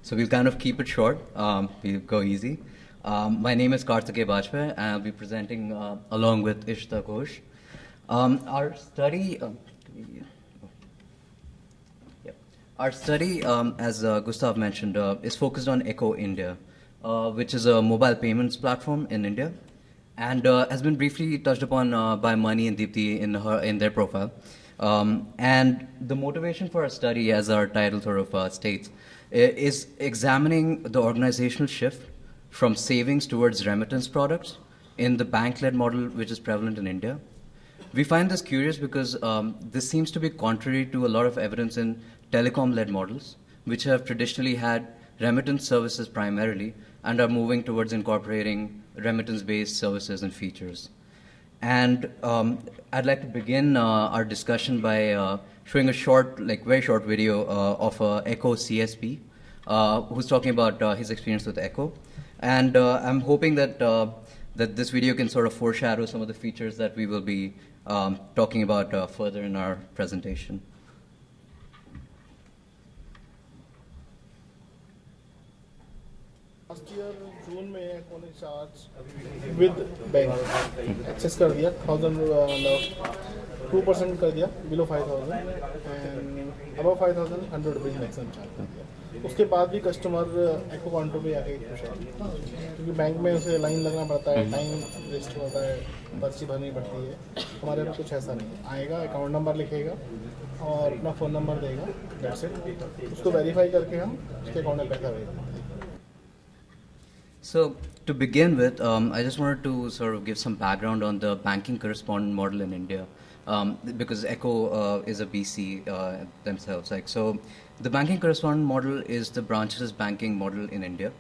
So we'll kind of keep it short. We'll go easy. My name is Karthikeya Bajpayee, and I'll be presenting along with Ishita Ghosh. Our study, as Gustav mentioned, is focused on Echo India, which is a mobile payments platform in India, and has been briefly touched upon by Mani and Deepthi in their profile. And the motivation for our study, as our title sort of states, is examining the organizational shift from savings towards remittance products in the bank-led model which is prevalent in India. We find this curious because this seems to be contrary to a lot of evidence in telecom-led models, which have traditionally had remittance services primarily and are moving towards incorporating remittance-based services and features. And I'd like to begin our discussion by showing a short, very short video of Echo CSP, who's talking about his experience with Echo. And I'm hoping that that this video can sort of foreshadow some of the features that we will be talking about further in our presentation. Last year जून में Echo ने charge with bank access कर दिया 2% कर दिया below 5,000 and above 5,000 100 rupees maximum charge कर दिया. उसके बाद भी कस्टमर Echo काउंटर पे आके खुश है क्योंकि बैंक में उसे लाइन लगना पड़ता है, टाइम वेस्ट होता है, पर्ची भरनी पड़ती है. हमारे यहाँ कुछ ऐसा नहीं है. आएगा, अकाउंट नंबर लिखेगा और अपना फ़ोन नंबर देगा, दैट्स इट. उसको वेरीफाई करके हम उसके अकाउंट में पैसा भेज देते हैं. So to begin with, I just wanted to sort of give some background on the banking correspondent model in India, because Echo is a BC themselves. So, the banking correspondent model is the branchless banking model in India.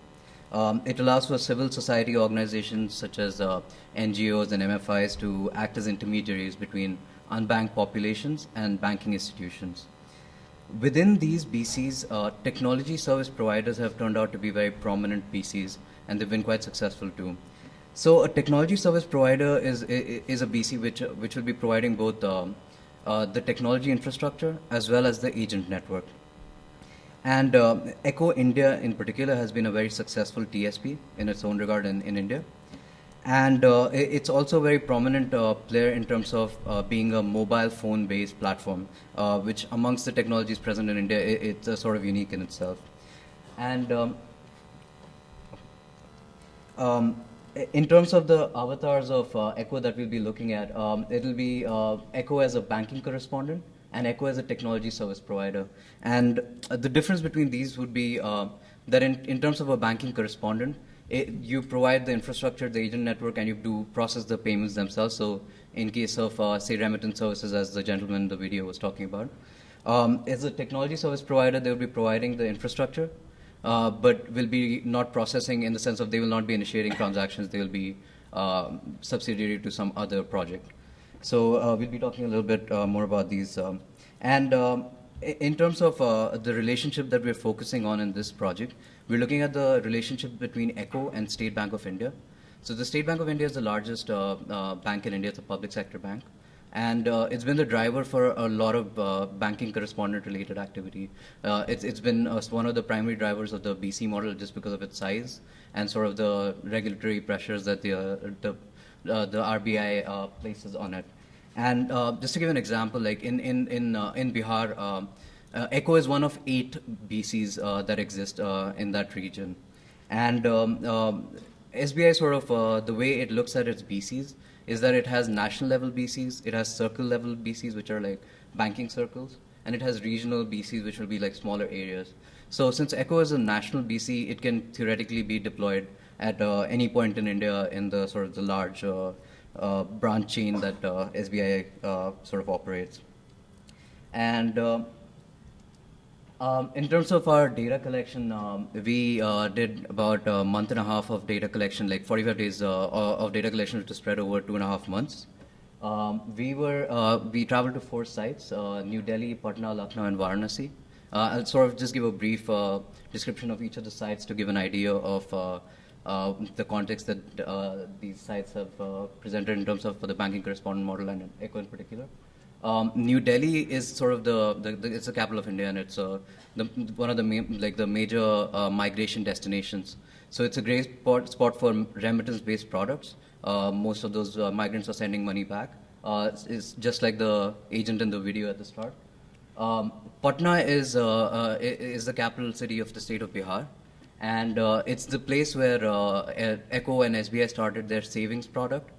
It allows for civil society organizations such as NGOs and MFIs to act as intermediaries between unbanked populations and banking institutions. Within these BCs, technology service providers have turned out to be very prominent BCs, and they've been quite successful too. So a technology service provider is a BC which will be providing both the technology infrastructure as well as the agent network. And Echo India in particular has been a very successful TSP in its own regard in India. And it's also a very prominent player in terms of being a mobile phone-based platform, which amongst the technologies present in India, it's sort of unique in itself. And in terms of the avatars of Echo that we'll be looking at, it'll be Echo as a banking correspondent and Echo as a technology service provider. And the difference between these would be that in terms of a banking correspondent, you provide the infrastructure, the agent network, and you do process the payments themselves. So in case of, say, remittance services, as the gentleman in the video was talking about. As a technology service provider, they will be providing the infrastructure, but will be not processing in the sense of they will not be initiating transactions. They will be subsidiary to some other project. So we'll be talking a little bit more about these. In terms of the relationship that we're focusing on in this project, we're looking at the relationship between Echo and State Bank of India. So the State Bank of India is the largest bank in India. It's a public sector bank. And it's been the driver for a lot of banking correspondent-related activity. It's been one of the primary drivers of the BC model just because of its size and sort of the regulatory pressures that the RBI places on it. And just to give an example, like in Bihar, Echo is one of 8 BCs that exist in that region. And SBI sort of, the way it looks at its BCs is that it has national level BCs, it has circle level BCs, which are like banking circles, and it has regional BCs, which will be like smaller areas. So since Echo is a national BC, it can theoretically be deployed at any point in India in the sort of the large branch chain that SBI sort of operates. And in terms of our data collection, we did about a month and a half of data collection, like 45 days of data collection, which is spread over 2.5 months. We traveled to 4 sites, New Delhi, Patna, Lucknow, and Varanasi. I'll sort of just give a brief description of each of the sites to give an idea of the context that these sites have presented in terms of the banking correspondent model and Echo in particular. New Delhi is sort of it's the capital of India, and it's one of the the major migration destinations. So it's a great spot for remittance-based products. Most of those migrants are sending money back. It's just like the agent in the video at the start. Patna is the capital city of the state of Bihar, and it's the place where Echo and SBI started their savings product.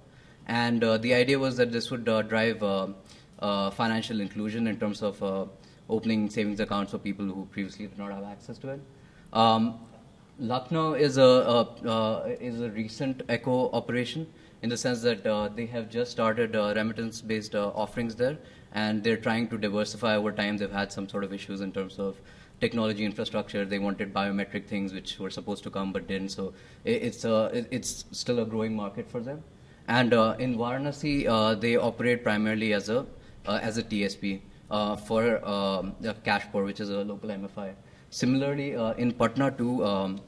And the idea was that this would drive financial inclusion in terms of opening savings accounts for people who previously did not have access to it. Lucknow is a recent Echo operation in the sense that they have just started remittance-based offerings there, and they're trying to diversify over time. They've had some sort of issues in terms of technology infrastructure. They wanted biometric things which were supposed to come but didn't. So it's still a growing market for them. And in Varanasi, they operate primarily as a TSP for Cashpur, which is a local MFI. Similarly, in Patna too,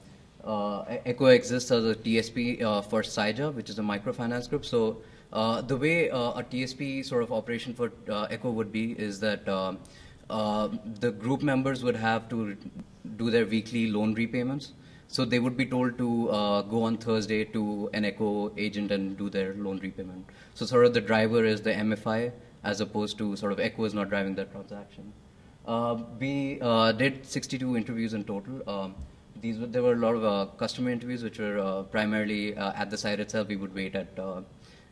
Echo exists as a TSP for Saija, which is a microfinance group. So the way a TSP sort of operation for Echo would be is that the group members would have to do their weekly loan repayments. So they would be told to go on Thursday to an Echo agent and do their loan repayment. So sort of the driver is the MFI as opposed to sort of Echo is not driving that transaction. We did 62 interviews in total. There were a lot of customer interviews which were primarily at the site itself. We would wait at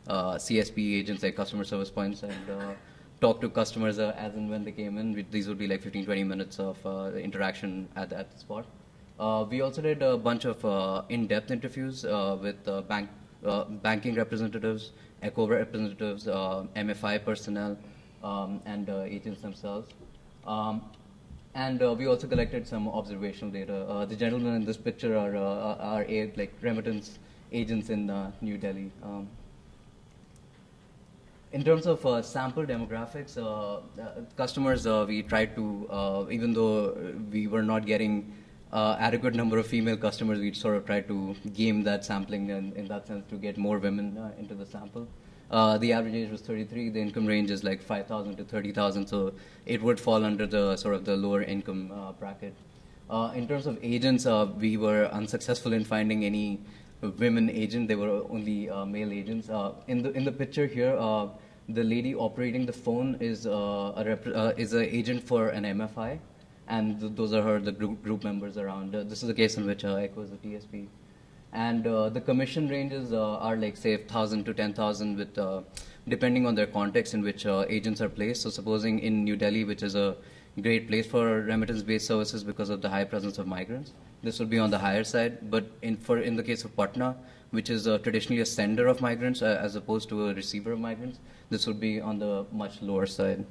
CSP agents like customer service points and talk to customers as and when they came in. These would be like 15-20 minutes of interaction at the spot. We also did a bunch of in-depth interviews with banking representatives, Echo representatives, MFI personnel, and agents themselves. And we also collected some observational data. The gentlemen in this picture are like remittance agents in New Delhi. In terms of sample demographics, customers, we tried to, even though we were not getting adequate number of female customers, we sort of tried to game that sampling and in that sense to get more women into the sample. The average age was 33. The income range is like 5,000 to 30,000, so it would fall under the sort of the lower income bracket. In terms of agents, we were unsuccessful in finding any women agent. They were only male agents. In the picture here, the lady operating the phone is an agent for an MFI, and those are the group members around. This is the case in which Echo is a TSP. And the commission ranges are like say 1,000 to 10,000 with depending on their context in which agents are placed. So supposing in New Delhi, which is a great place for remittance-based services because of the high presence of migrants, this would be on the higher side. But in the case of Patna, which is traditionally a sender of migrants as opposed to a receiver of migrants, this would be on the much lower side.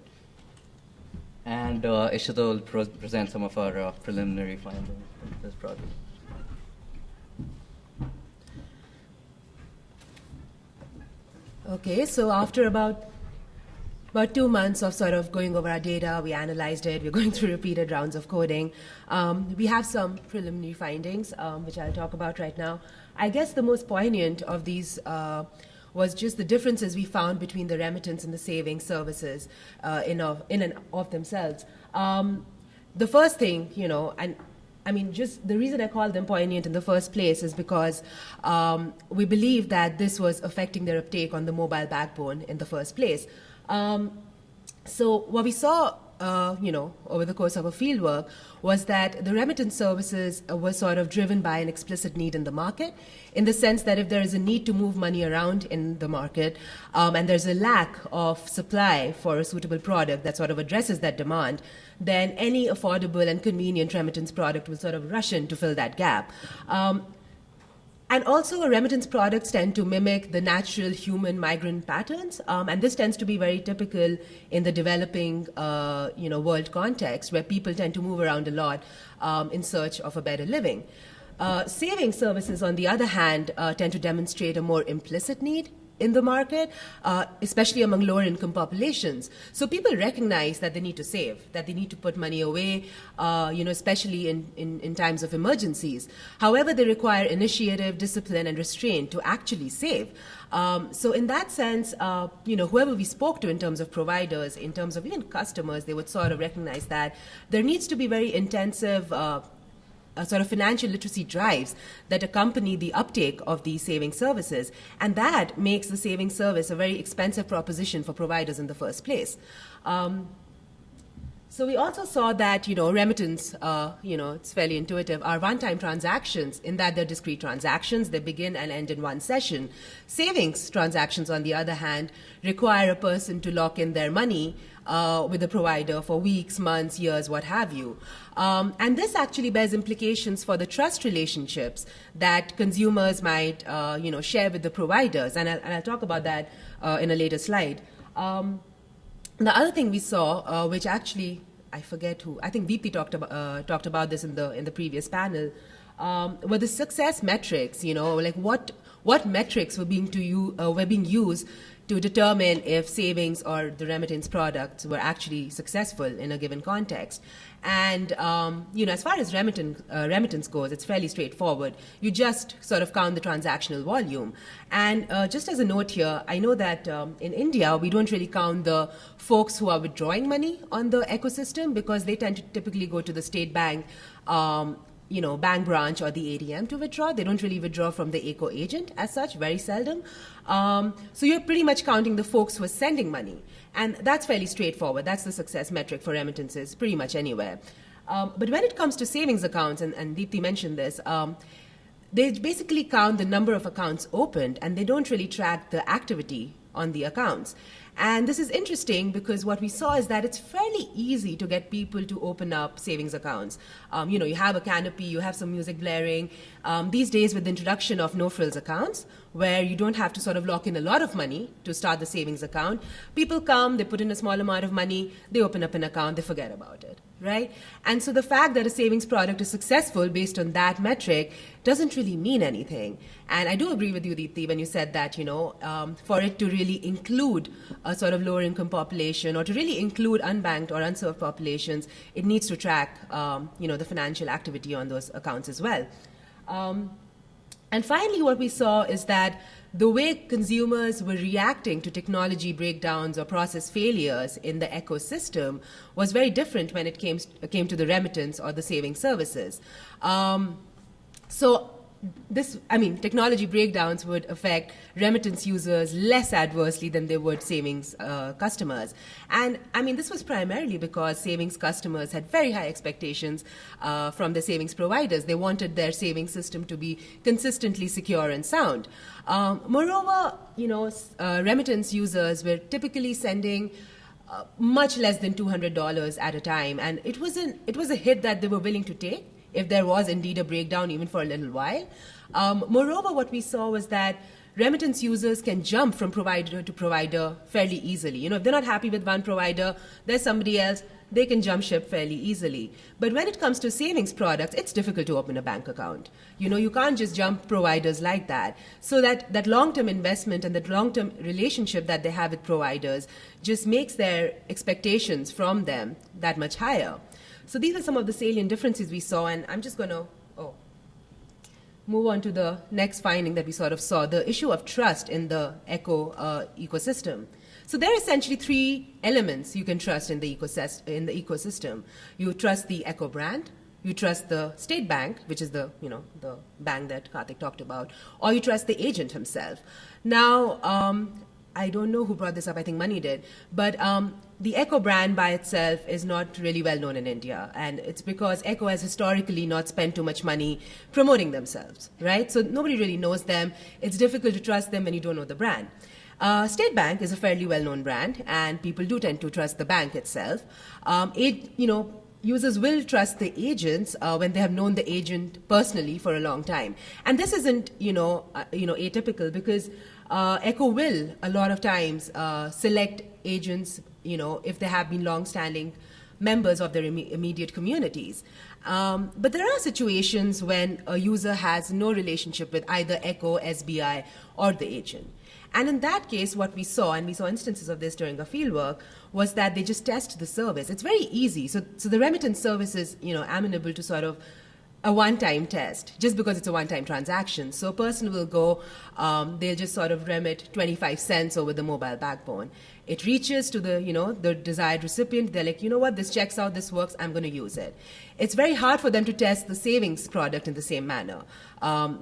And Ishita will present some of our preliminary findings in this project. Okay, so after about 2 months of sort of going over our data, we analyzed it, we're going through repeated rounds of coding. We have some preliminary findings, which I'll talk about right now. I guess the most poignant of these was just the differences we found between the remittance and the saving services in and of themselves. The first thing, and I mean, just the reason I call them poignant in the first place is because we believe that this was affecting their uptake on the mobile backbone in the first place. So what we saw, over the course of a fieldwork was that the remittance services were sort of driven by an explicit need in the market, in the sense that if there is a need to move money around in the market and there's a lack of supply for a suitable product that sort of addresses that demand, then any affordable and convenient remittance product will sort of rush in to fill that gap. And also, remittance products tend to mimic the natural human migrant patterns, and this tends to be very typical in the developing, world context, where people tend to move around a lot in search of a better living. Saving services, on the other hand, tend to demonstrate a more implicit need in the market, especially among lower income populations. So people recognize that they need to save, that they need to put money away, especially in times of emergencies. However, they require initiative, discipline, and restraint to actually save. So in that sense, whoever we spoke to in terms of providers, in terms of even customers, they would sort of recognize that there needs to be very intensive sort of financial literacy drives that accompany the uptake of these saving services. And that makes the saving service a very expensive proposition for providers in the first place. So we also saw that, remittance, it's fairly intuitive, are one-time transactions in that they're discrete transactions. They begin and end in one session. Savings transactions, on the other hand, require a person to lock in their money with the provider for weeks, months, years, what have you. And this actually bears implications for the trust relationships that consumers might, share with the providers. And I'll talk about that in a later slide. The other thing we saw, which actually, I forget who, I think VP talked about this in the previous panel, were the success metrics, like what metrics were being used to determine if savings or the remittance products were actually successful in a given context. And, as far as remittance goes, it's fairly straightforward. You just sort of count the transactional volume. And just as a note here, I know that in India, we don't really count the folks who are withdrawing money on the ecosystem because they tend to typically go to the state bank, bank branch or the ATM to withdraw. They don't really withdraw from the Echo agent as such, very seldom. So you're pretty much counting the folks who are sending money. And that's fairly straightforward. That's the success metric for remittances pretty much anywhere. But when it comes to savings accounts, and Deepthi mentioned this, they basically count the number of accounts opened, and they don't really track the activity on the accounts. And this is interesting because what we saw is that it's fairly easy to get people to open up savings accounts. You have a canopy, you have some music blaring. These days, with the introduction of no-frills accounts, where you don't have to sort of lock in a lot of money to start the savings account, people come, they put in a small amount of money, they open up an account, they forget about it, right? And so the fact that a savings product is successful based on that metric doesn't really mean anything. And I do agree with you, Deepthi, when you said that, for it to really include a sort of lower income population or to really include unbanked or unserved populations, it needs to track, the financial activity on those accounts as well. And finally, what we saw is that the way consumers were reacting to technology breakdowns or process failures in the ecosystem was very different when it came to the remittance or the saving services. Technology breakdowns would affect remittance users less adversely than they would savings customers. And this was primarily because savings customers had very high expectations from the savings providers. They wanted their savings system to be consistently secure and sound. Moreover, remittance users were typically sending much less than $200 at a time, and it was a hit that they were willing to take if there was indeed a breakdown, even for a little while. Moreover, what we saw was that remittance users can jump from provider to provider fairly easily. If they're not happy with one provider, there's somebody else, they can jump ship fairly easily. But when it comes to savings products, it's difficult to open a bank account. You can't just jump providers like that. So that long-term investment and that long-term relationship that they have with providers just makes their expectations from them that much higher. So these are some of the salient differences we saw, and I'm just going to move on to the next finding that we sort of saw, the issue of trust in the Echo ecosystem. So there are essentially three elements you can trust in the ecosystem. You trust the Echo brand, you trust the state bank, which is the bank that Karthik talked about, or you trust the agent himself. Now, I don't know who brought this up, I think Mani did, but the Echo brand by itself is not really well known in India, and it's because Echo has historically not spent too much money promoting themselves, right? So nobody really knows them. It's difficult to trust them when you don't know the brand. State Bank is a fairly well-known brand, and people do tend to trust the bank itself. Users will trust the agents when they have known the agent personally for a long time, and this isn't atypical because Echo will a lot of times select agents if they have been long-standing members of their immediate communities. But there are situations when a user has no relationship with either Echo, SBI, or the agent. And in that case, what we saw, and we saw instances of this during our fieldwork, was that they just test the service. It's very easy. So the remittance service is, amenable to sort of a one-time test, just because it's a one-time transaction. So a person will go, they'll just sort of remit 25 cents over the mobile backbone. It reaches to the desired recipient. They're like, you know what, this checks out, this works, I'm going to use it. It's very hard for them to test the savings product in the same manner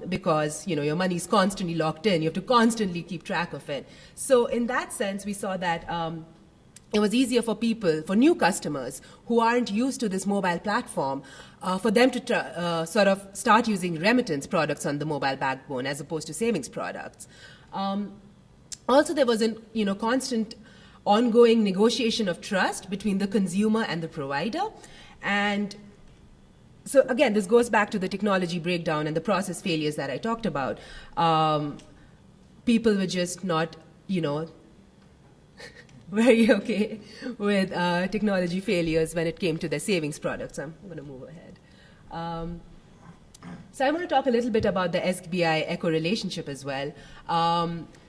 because, your money is constantly locked in. You have to constantly keep track of it. So in that sense, we saw that it was easier for people, for new customers who aren't used to this mobile platform, for them to sort of start using remittance products on the mobile backbone as opposed to savings products. Also, there was a constant ongoing negotiation of trust between the consumer and the provider. And so again, this goes back to the technology breakdown and the process failures that I talked about. People were just not, very okay with technology failures when it came to their savings products. I'm going to move ahead. So I want to talk a little bit about the SBI Echo Relationship as well.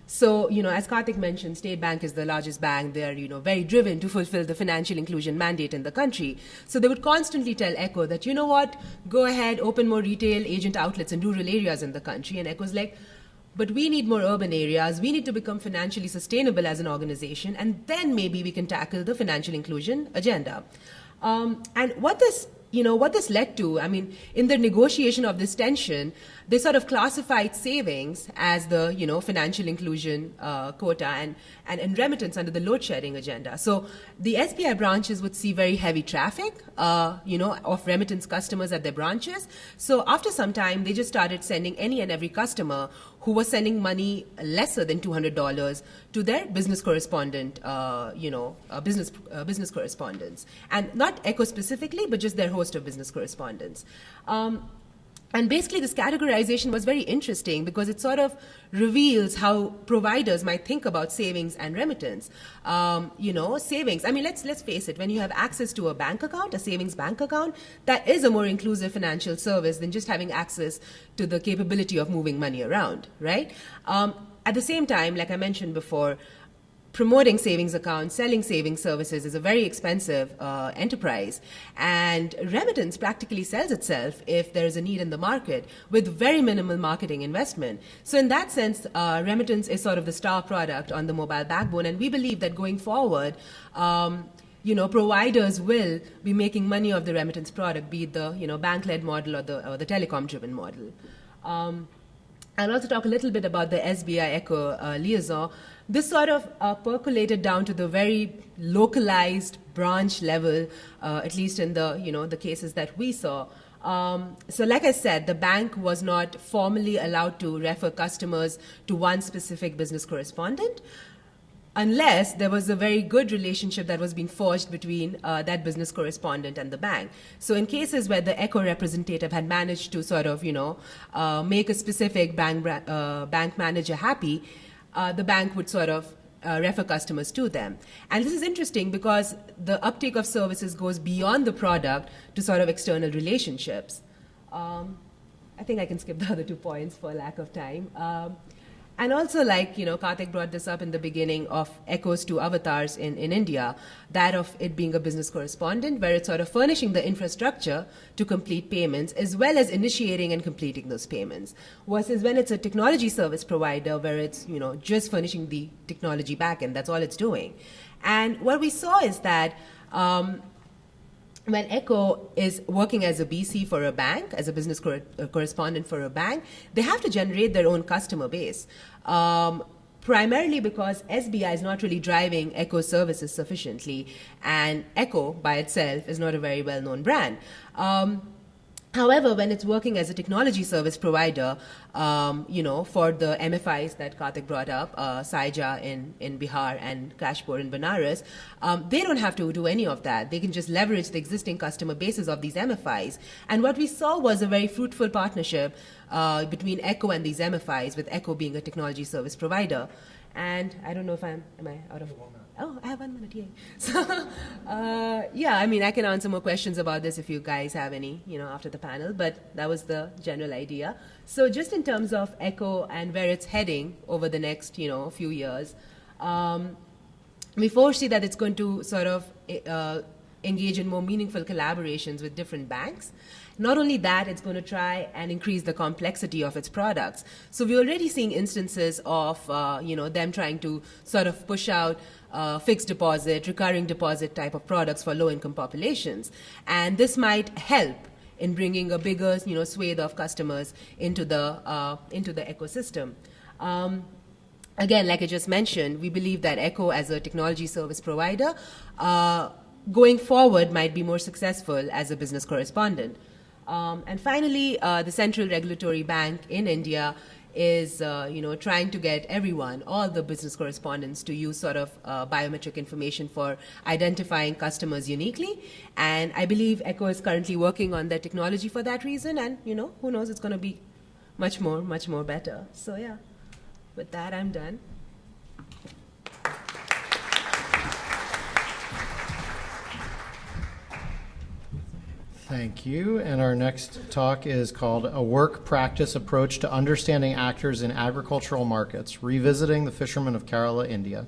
So, as Karthik mentioned, State Bank is the largest bank. They're, very driven to fulfill the financial inclusion mandate in the country. So they would constantly tell Echo that, you know what, go ahead, open more retail agent outlets in rural areas in the country. And Echo's like, but we need more urban areas. We need to become financially sustainable as an organization, and then maybe we can tackle the financial inclusion agenda. And what this led to, in the negotiation of this tension, they sort of classified savings as the, financial inclusion quota and remittance under the load shedding agenda. So the SBI branches would see very heavy traffic, of remittance customers at their branches. So after some time, they just started sending any and every customer who was sending money lesser than $200 to their business correspondent, business correspondents. And not Echo specifically, but just their host of business correspondents. And basically, this categorization was very interesting because it sort of reveals how providers might think about savings and remittance. Savings, let's face it, when you have access to a bank account, a savings bank account, that is a more inclusive financial service than just having access to the capability of moving money around, right? At the same time, like I mentioned before, promoting savings accounts, selling savings services is a very expensive enterprise. And remittance practically sells itself if there is a need in the market with very minimal marketing investment. So in that sense, remittance is sort of the star product on the mobile backbone. And we believe that going forward, providers will be making money off the remittance product, be it the bank-led model or the telecom-driven model. I'll also talk a little bit about the SBI Echo liaison. This sort of percolated down to the very localized branch level, at least in the cases that we saw. So like I said, the bank was not formally allowed to refer customers to one specific business correspondent unless there was a very good relationship that was being forged between that business correspondent and the bank. So in cases where the Echo representative had managed to sort of, make a specific bank manager happy, the bank would sort of refer customers to them. And this is interesting because the uptake of services goes beyond the product to sort of external relationships. I think I can skip the other 2 points for lack of time. And also, like, Karthik brought this up in the beginning of Echo's 2 avatars in India, that of it being a business correspondent, where it's sort of furnishing the infrastructure to complete payments, as well as initiating and completing those payments. Versus when it's a technology service provider, where it's, just furnishing the technology backend, that's all it's doing. And what we saw is that when Echo is working as a BC for a bank, as a business correspondent for a bank, they have to generate their own customer base, primarily because SBI is not really driving Echo services sufficiently, and Echo by itself is not a very well-known brand. However, when it's working as a technology service provider, for the MFIs that Karthik brought up, Saija in Bihar and Kashpur in Banaras, they don't have to do any of that. They can just leverage the existing customer bases of these MFIs. And what we saw was a very fruitful partnership between Echo and these MFIs, with Echo being a technology service provider. And I don't know if am I out of... Oh, I have 1 minute, yay. So, yeah, I mean, I can answer more questions about this if you guys have any, after the panel, but that was the general idea. So just in terms of Echo and where it's heading over the next, few years, we foresee that it's going to sort of engage in more meaningful collaborations with different banks. Not only that, it's going to try and increase the complexity of its products. So we're already seeing instances of, them trying to sort of push out fixed deposit, recurring deposit type of products for low-income populations. And this might help in bringing a bigger, swathe of customers into the ecosystem. Again, like I just mentioned, we believe that Echo as a technology service provider going forward might be more successful as a business correspondent. And finally, the Central Regulatory Bank in India is, trying to get everyone, all the business correspondents, to use sort of biometric information for identifying customers uniquely. And I believe Echo is currently working on that technology for that reason. And, who knows, it's going to be much more better. So, yeah, with that, I'm done. Thank you. And our next talk is called A Work Practice Approach to Understanding Actors in Agricultural Markets, Revisiting the Fishermen of Kerala, India.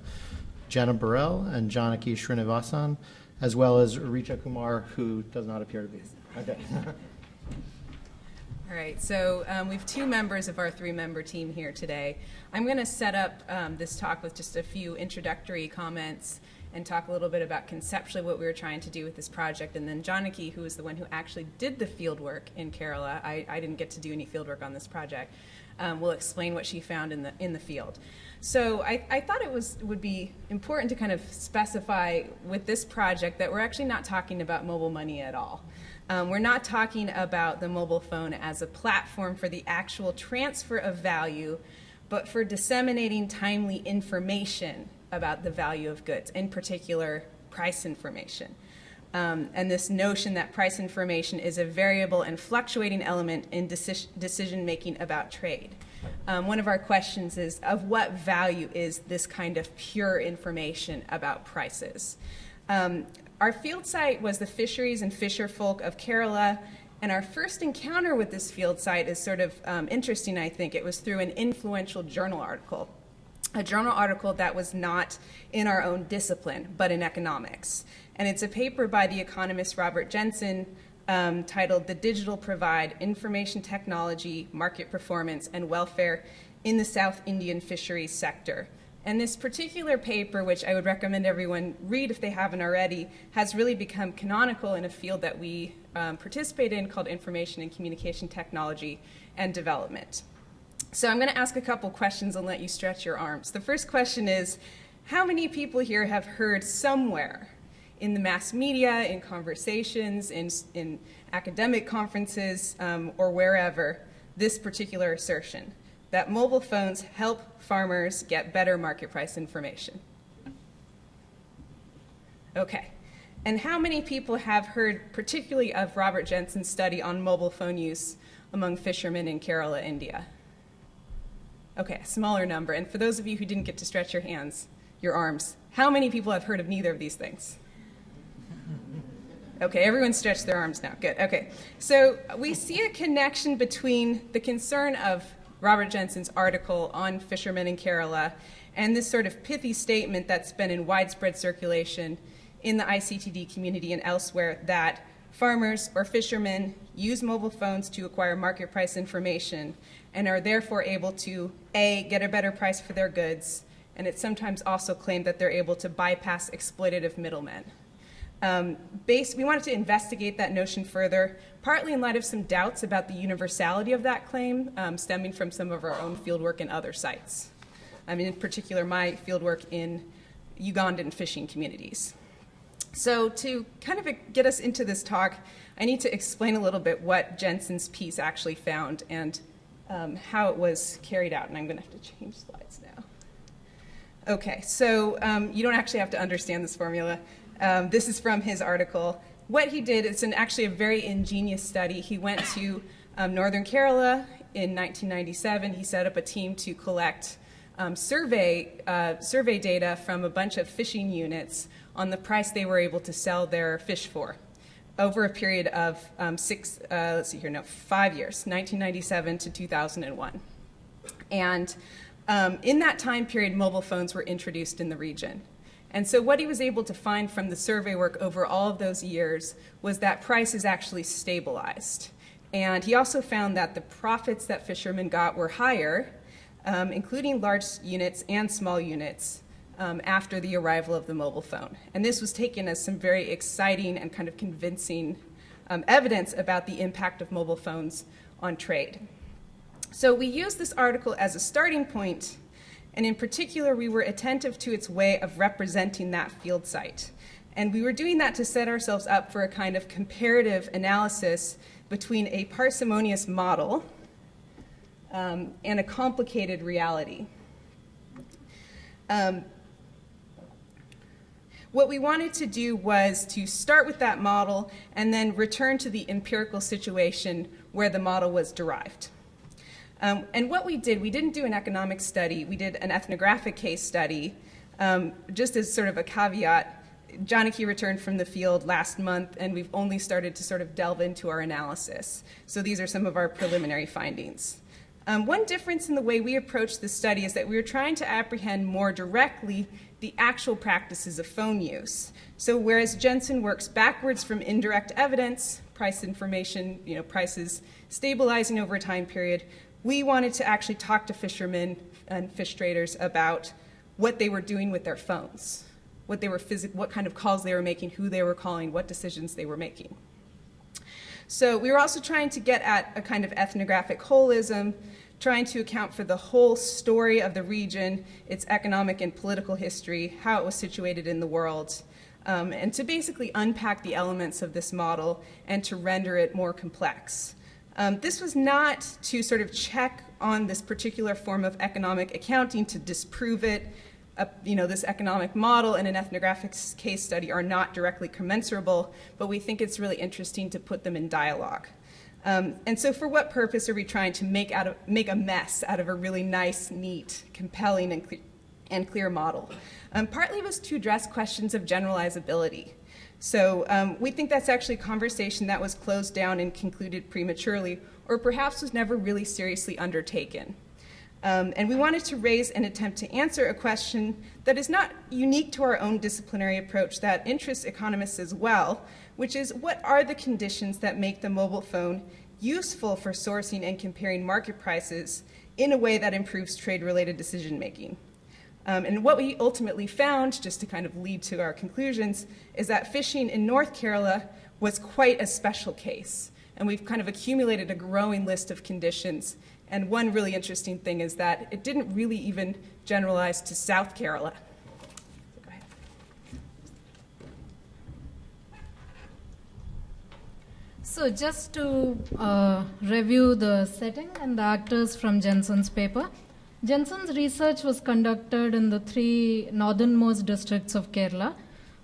Jenna Burrell and Janaki Srinivasan, as well as Richa Kumar, who does not appear to be. Okay. All right, so we have 2 members of our 3-member team here today. I'm going to set up this talk with just a few introductory comments and talk a little bit about conceptually what we were trying to do with this project. And then Janaki, who is the one who actually did the field work in Kerala, I didn't get to do any field work on this project, will explain what she found in the field. So I thought it would be important to kind of specify with this project that we're actually not talking about mobile money at all. We're not talking about the mobile phone as a platform for the actual transfer of value, but for disseminating timely information about the value of goods, in particular price information. And this notion that price information is a variable and fluctuating element in decision-making about trade. One of our questions is, of what value is this kind of pure information about prices? Our field site was the fisheries and fisherfolk of Kerala, and our first encounter with this field site is sort of interesting, I think. It was through an influential journal article. A journal article that was not in our own discipline, but in economics. And it's a paper by the economist Robert Jensen titled The Digital Provide Information Technology, Market Performance, and Welfare in the South Indian Fisheries Sector. And this particular paper, which I would recommend everyone read if they haven't already, has really become canonical in a field that we participate in called Information and Communication Technology and Development. So I'm going to ask a couple questions and let you stretch your arms. The first question is, how many people here have heard somewhere in the mass media, in conversations, in academic conferences, or wherever, this particular assertion, that mobile phones help farmers get better market price information? Okay. And how many people have heard particularly of Robert Jensen's study on mobile phone use among fishermen in Kerala, India? Okay, a smaller number. And for those of you who didn't get to stretch your arms, how many people have heard of neither of these things? Okay, everyone stretched their arms now. Good, okay. So we see a connection between the concern of Robert Jensen's article on fishermen in Kerala and this sort of pithy statement that's been in widespread circulation in the ICTD community and elsewhere, that farmers or fishermen use mobile phones to acquire market price information and are therefore able to, A, get a better price for their goods, and it's sometimes also claimed that they're able to bypass exploitative middlemen. We wanted to investigate that notion further, partly in light of some doubts about the universality of that claim, stemming from some of our own fieldwork in other sites. In particular, my fieldwork in Ugandan fishing communities. So to kind of get us into this talk, I need to explain a little bit what Jensen's piece actually found and how it was carried out. And I'm going to have to change slides now. Okay, so you don't actually have to understand this formula. This is from his article. What he did, it's actually a very ingenious study. He went to northern Kerala in 1997. He set up a team to collect survey data from a bunch of fishing units on the price they were able to sell their fish for over a period of 5 years, 1997 to 2001. And in that time period, mobile phones were introduced in the region. And so what he was able to find from the survey work over all of those years was that prices actually stabilized. And he also found that the profits that fishermen got were higher, including large units and small units, after the arrival of the mobile phone. And this was taken as some very exciting and kind of convincing evidence about the impact of mobile phones on trade. So we used this article as a starting point, and in particular, we were attentive to its way of representing that field site. And we were doing that to set ourselves up for a kind of comparative analysis between a parsimonious model and a complicated reality. What we wanted to do was to start with that model and then return to the empirical situation where the model was derived. And what we didn't do an economic study, we did an ethnographic case study. Just as sort of a caveat, Janaki returned from the field last month, and we've only started to sort of delve into our analysis. So these are some of our preliminary findings. One difference in the way we approached the study is that we were trying to apprehend more directly the actual practices of phone use. So whereas Jensen works backwards from indirect evidence, price information, prices stabilizing over a time period, we wanted to actually talk to fishermen and fish traders about what they were doing with their phones, what kind of calls they were making, who they were calling, what decisions they were making. So we were also trying to get at a kind of ethnographic holism, trying to account for the whole story of the region, its economic and political history, how it was situated in the world, and to basically unpack the elements of this model and to render it more complex. This was not to sort of check on this particular form of economic accounting to disprove it. This economic model and an ethnographic case study are not directly commensurable, but we think it's really interesting to put them in dialogue. And so for what purpose are we trying to make a mess out of a really nice, neat, compelling, and clear model? Partly it was to address questions of generalizability. So we think that's actually a conversation that was closed down and concluded prematurely, or perhaps was never really seriously undertaken. And we wanted to raise and attempt to answer a question that is not unique to our own disciplinary approach that interests economists as well, which is what are the conditions that make the mobile phone useful for sourcing and comparing market prices in a way that improves trade-related decision-making? And what we ultimately found, just to kind of lead to our conclusions, is that fishing in North Kerala was quite a special case. And we've kind of accumulated a growing list of conditions. And one really interesting thing is that it didn't really even generalize to South Kerala. Go ahead. So just to review the setting and the actors from Jensen's paper. Jensen's research was conducted in the 3 northernmost districts of Kerala.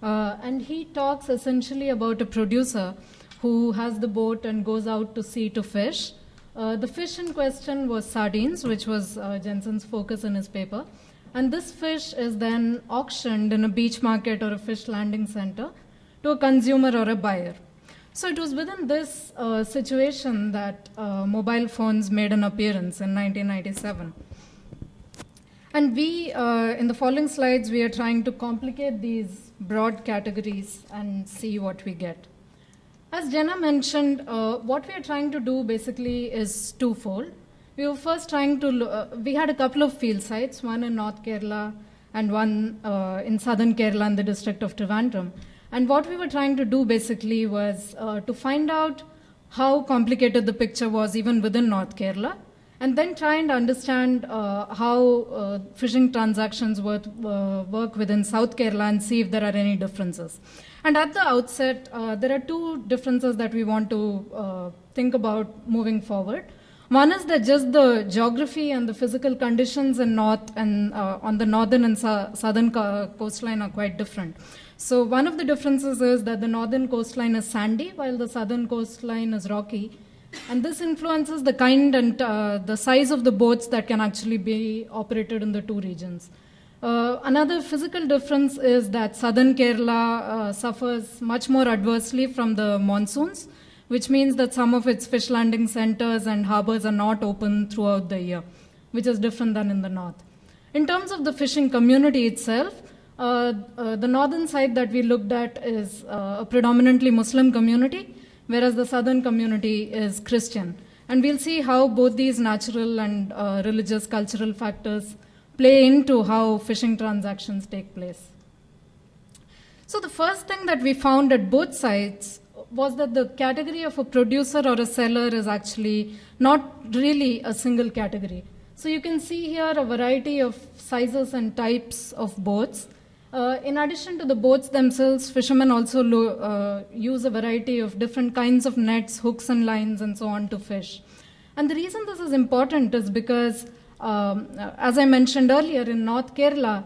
And he talks essentially about a producer who has the boat and goes out to sea to fish. The fish in question was sardines, which was Jensen's focus in his paper. And this fish is then auctioned in a beach market or a fish landing center to a consumer or a buyer. So it was within this situation that mobile phones made an appearance in 1997. And we, in the following slides, we are trying to complicate these broad categories and see what we get. As Jenna mentioned, what we are trying to do basically is twofold. We were first trying to, we had a couple of field sites, one in North Kerala and one in Southern Kerala in the district of Trivandrum. And what we were trying to do basically was to find out how complicated the picture was even within North Kerala, and then try and understand how fishing transactions work within South Kerala and see if there are any differences. And at the outset, there are 2 differences that we want to think about moving forward. One is that just the geography and the physical conditions in north and on the northern and southern coastline are quite different. So one of the differences is that the northern coastline is sandy while the southern coastline is rocky. And this influences the kind and the size of the boats that can actually be operated in the two regions. Another physical difference is that southern Kerala suffers much more adversely from the monsoons, which means that some of its fish landing centers and harbors are not open throughout the year, which is different than in the north. In terms of the fishing community itself, the northern side that we looked at is a predominantly Muslim community, whereas the southern community is Christian. And we'll see how both these natural and religious cultural factors play into how fishing transactions take place. So the first thing that we found at both sides was that the category of a producer or a seller is actually not really a single category. So you can see here a variety of sizes and types of boats. In addition to the boats themselves, fishermen also use a variety of different kinds of nets, hooks and lines and so on to fish. And the reason this is important is because as I mentioned earlier, in North Kerala,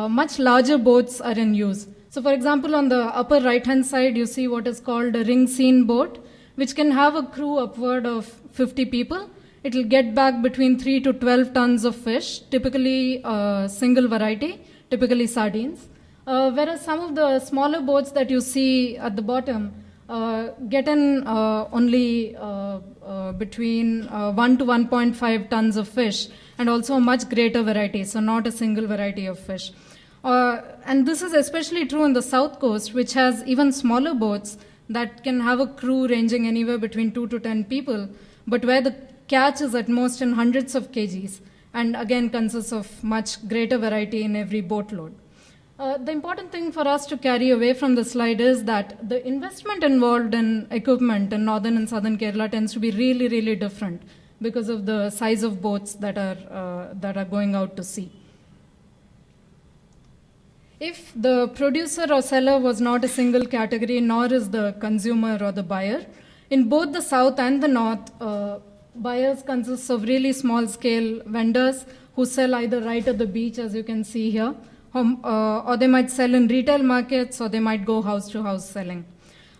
much larger boats are in use. So for example, on the upper right-hand side, you see what is called a ring seine boat, which can have a crew upward of 50 people. It will get back between 3 to 12 tons of fish, typically single variety, typically sardines. Whereas some of the smaller boats that you see at the bottom get in only between 1 to 1.5 tons of fish, and also a much greater variety, so not a single variety of fish. And this is especially true on the south coast, which has even smaller boats that can have a crew ranging anywhere between 2 to 10 people, but where the catch is at most in hundreds of kgs, and again consists of much greater variety in every boatload. The important thing for us to carry away from the slide is that the investment involved in equipment in northern and southern Kerala tends to be really, really different because of the size of boats that are going out to sea. If the producer or seller was not a single category, nor is the consumer or the buyer, in both the south and the north, buyers consist of really small scale vendors who sell either right at the beach, as you can see here, or they might sell in retail markets, or they might go house to house selling.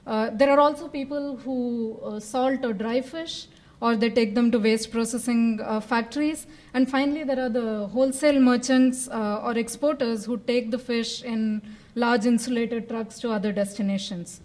There are also people who salt or dry fish, or they take them to waste processing factories. And finally, there are the wholesale merchants or exporters who take the fish in large insulated trucks to other destinations.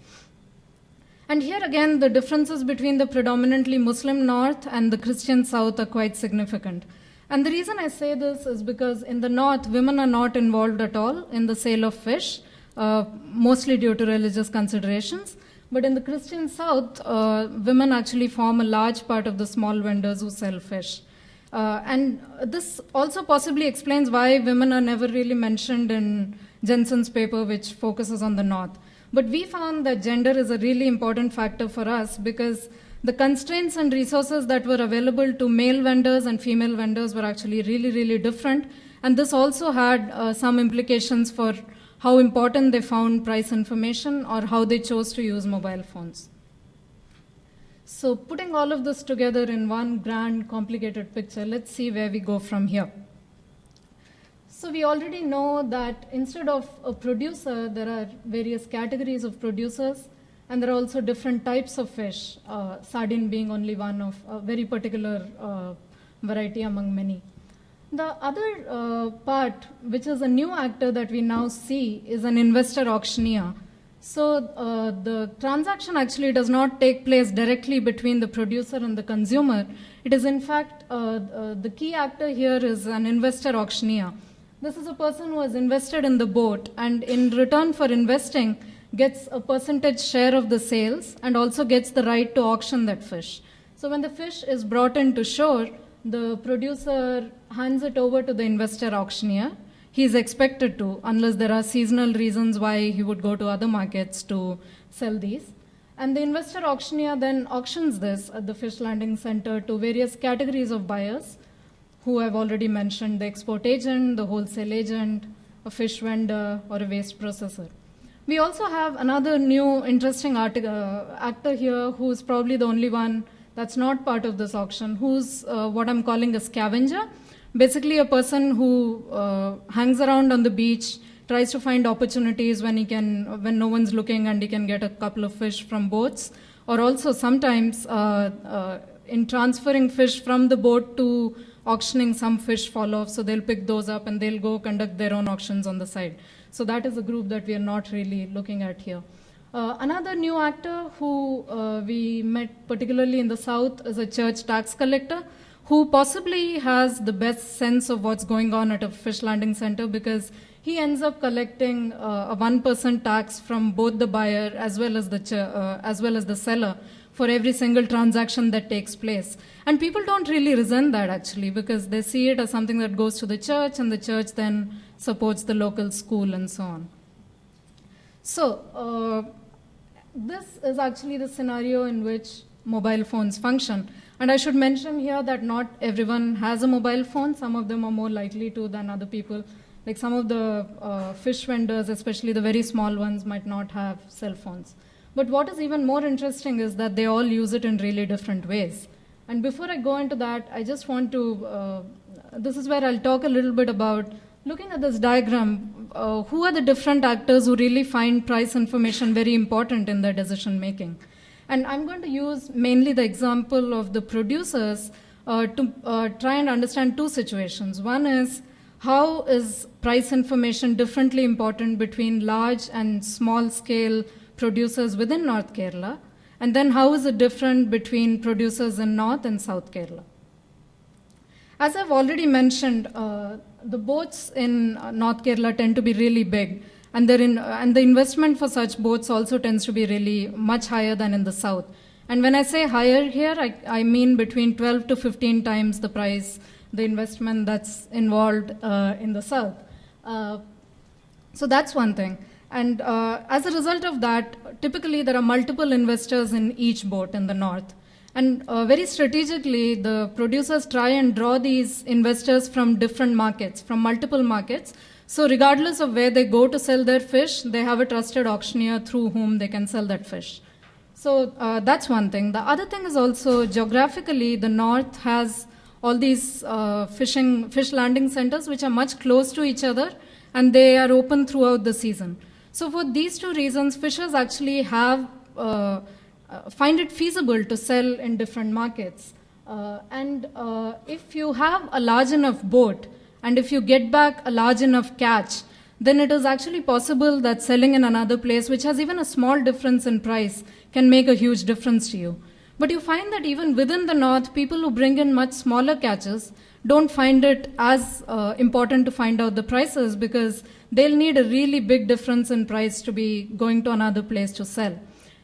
And here again, the differences between the predominantly Muslim north and the Christian south are quite significant. And the reason I say this is because in the north, women are not involved at all in the sale of fish, mostly due to religious considerations. But in the Christian south, women actually form a large part of the small vendors who sell fish. And this also possibly explains why women are never really mentioned in Jensen's paper, which focuses on the north. But we found that gender is a really important factor for us because the constraints and resources that were available to male vendors and female vendors were actually really, really different. And this also had some implications for how important they found price information or how they chose to use mobile phones. So putting all of this together in one grand, complicated picture, let's see where we go from here. So we already know that instead of a producer, there are various categories of producers, and there are also different types of fish, sardine being only one of a very particular variety among many. The other part, which is a new actor that we now see, is an investor auctioneer. So the transaction actually does not take place directly between the producer and the consumer. It is in fact, the key actor here is an investor auctioneer. This is a person who has invested in the boat and in return for investing gets a percentage share of the sales and also gets the right to auction that fish. So when the fish is brought into shore, the producer hands it over to the investor auctioneer. He is expected to, unless there are seasonal reasons why he would go to other markets to sell these. And the investor auctioneer then auctions this at the fish landing center to various categories of buyers who I've already mentioned: the export agent, the wholesale agent, a fish vendor, or a waste processor. We also have another new interesting actor here who's probably the only one that's not part of this auction, who's what I'm calling a scavenger. Basically a person who hangs around on the beach, tries to find opportunities when no one's looking and he can get a couple of fish from boats, or also sometimes in transferring fish from the boat to auctioning, some fish fall off, so they'll pick those up and they'll go conduct their own auctions on the side. So that is a group that we are not really looking at here. Another new actor who we met particularly in the south is a church tax collector who possibly has the best sense of what's going on at a fish landing center, because he ends up collecting a 1% tax from both the buyer as well as the seller for every single transaction that takes place. And people don't really resent that actually, because they see it as something that goes to the church, and the church then supports the local school and so on. So this is actually the scenario in which mobile phones function. And I should mention here that not everyone has a mobile phone. Some of them are more likely to than other people. Like some of the fish vendors, especially the very small ones, might not have cell phones. But what is even more interesting is that they all use it in really different ways. And before I go into that, I just want to, this is where I'll talk a little bit about looking at this diagram, who are the different actors who really find price information very important in their decision making. And I'm going to use mainly the example of the producers to try and understand two situations. One is, how is price information differently important between large and small scale producers within North Kerala? And then how is it different between producers in North and South Kerala? As I've already mentioned, the boats in North Kerala tend to be really big, and the investment for such boats also tends to be really much higher than in the South. And when I say higher here, I mean between 12 to 15 times the price, the investment that's involved in the South. So that's one thing. And as a result of that, typically there are multiple investors in each boat in the North. And very strategically, the producers try and draw these investors from different markets, from multiple markets. So regardless of where they go to sell their fish, they have a trusted auctioneer through whom they can sell that fish. So that's one thing. The other thing is also geographically, the North has all these fish landing centers which are much close to each other, and they are open throughout the season. So for these two reasons, fishers actually have find it feasible to sell in different markets. If you have a large enough boat, and if you get back a large enough catch, then it is actually possible that selling in another place, which has even a small difference in price, can make a huge difference to you. But you find that even within the North, people who bring in much smaller catches don't find it as important to find out the prices, because they'll need a really big difference in price to be going to another place to sell.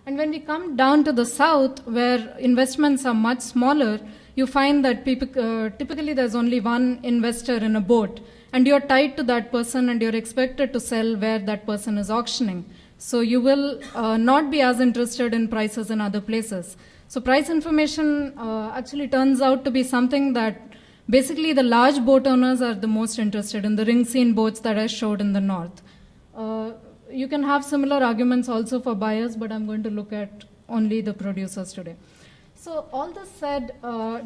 And when we come down to the South, where investments are much smaller, you find that typically there's only one investor in a boat, and you're tied to that person and you're expected to sell where that person is auctioning. So you will not be as interested in prices in other places. So price information actually turns out to be something that basically the large boat owners are the most interested in, the ring scene boats that I showed in the North. You can have similar arguments also for buyers, but I'm going to look at only the producers today. So all this said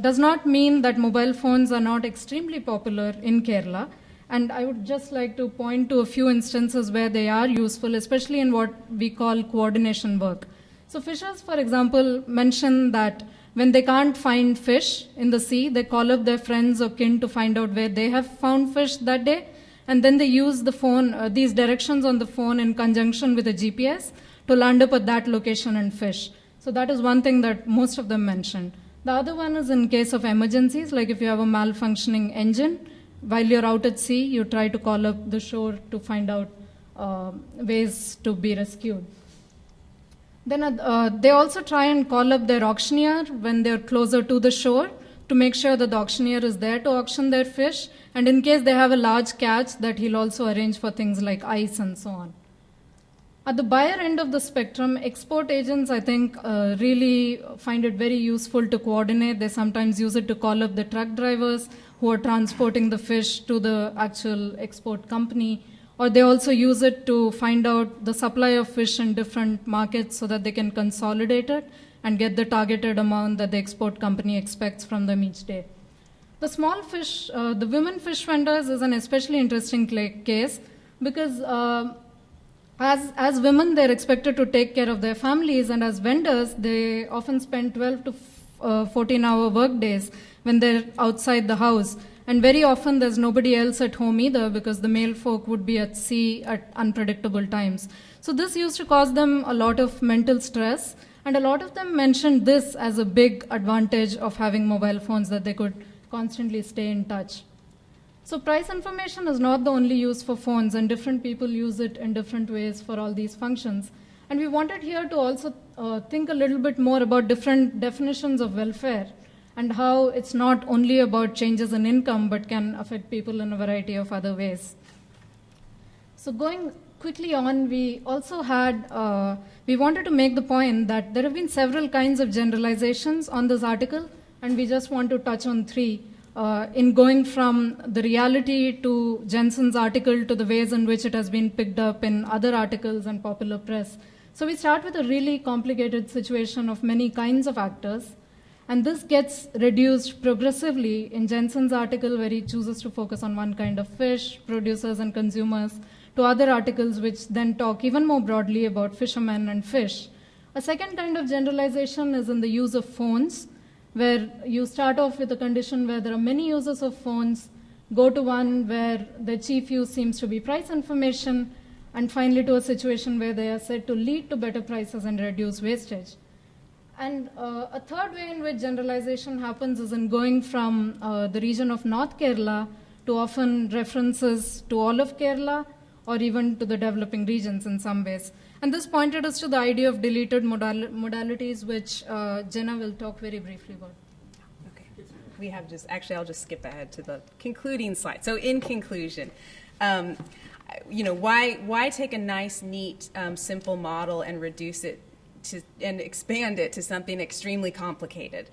does not mean that mobile phones are not extremely popular in Kerala. And I would just like to point to a few instances where they are useful, especially in what we call coordination work. So fishers, for example, mention that when they can't find fish in the sea, they call up their friends or kin to find out where they have found fish that day. And then they use the phone, these directions on the phone in conjunction with a GPS to land up at that location and fish. So that is one thing that most of them mentioned. The other one is in case of emergencies, like if you have a malfunctioning engine, while you're out at sea, you try to call up the shore to find out ways to be rescued. Then they also try and call up their auctioneer when they're closer to the shore to make sure that the auctioneer is there to auction their fish. And in case they have a large catch, that he'll also arrange for things like ice and so on. At the buyer end of the spectrum, export agents, I think, really find it very useful to coordinate. They sometimes use it to call up the truck drivers who are transporting the fish to the actual export company. Or they also use it to find out the supply of fish in different markets so that they can consolidate it and get the targeted amount that the export company expects from them each day. The small fish, the women fish vendors is an especially interesting case because As women, they're expected to take care of their families, and as vendors, they often spend 12 to 14-hour work days when they're outside the house. And very often there's nobody else at home either, because the male folk would be at sea at unpredictable times. So this used to cause them a lot of mental stress, and a lot of them mentioned this as a big advantage of having mobile phones, that they could constantly stay in touch. So price information is not the only use for phones, and different people use it in different ways for all these functions. And we wanted here to also think a little bit more about different definitions of welfare, and how it's not only about changes in income, but can affect people in a variety of other ways. So going quickly on, we also had, we wanted to make the point that there have been several kinds of generalizations on this article, and we just want to touch on three. In going from the reality to Jensen's article to the ways in which it has been picked up in other articles and popular press. So we start with a really complicated situation of many kinds of actors, and this gets reduced progressively in Jensen's article, where he chooses to focus on one kind of fish, producers and consumers, to other articles which then talk even more broadly about fishermen and fish. A second kind of generalization is in the use of phones, where you start off with a condition where there are many users of phones, go to one where the chief use seems to be price information, and finally to a situation where they are said to lead to better prices and reduce wastage. And a third way in which generalization happens is in going from the region of North Kerala to often references to all of Kerala, or even to the developing regions in some ways. And this pointed us to the idea of deleted modalities, which Jenna will talk very briefly about. Okay. We have I'll just skip ahead to the concluding slide. So in conclusion, why take a nice, neat, simple model and reduce it and expand it to something extremely complicated?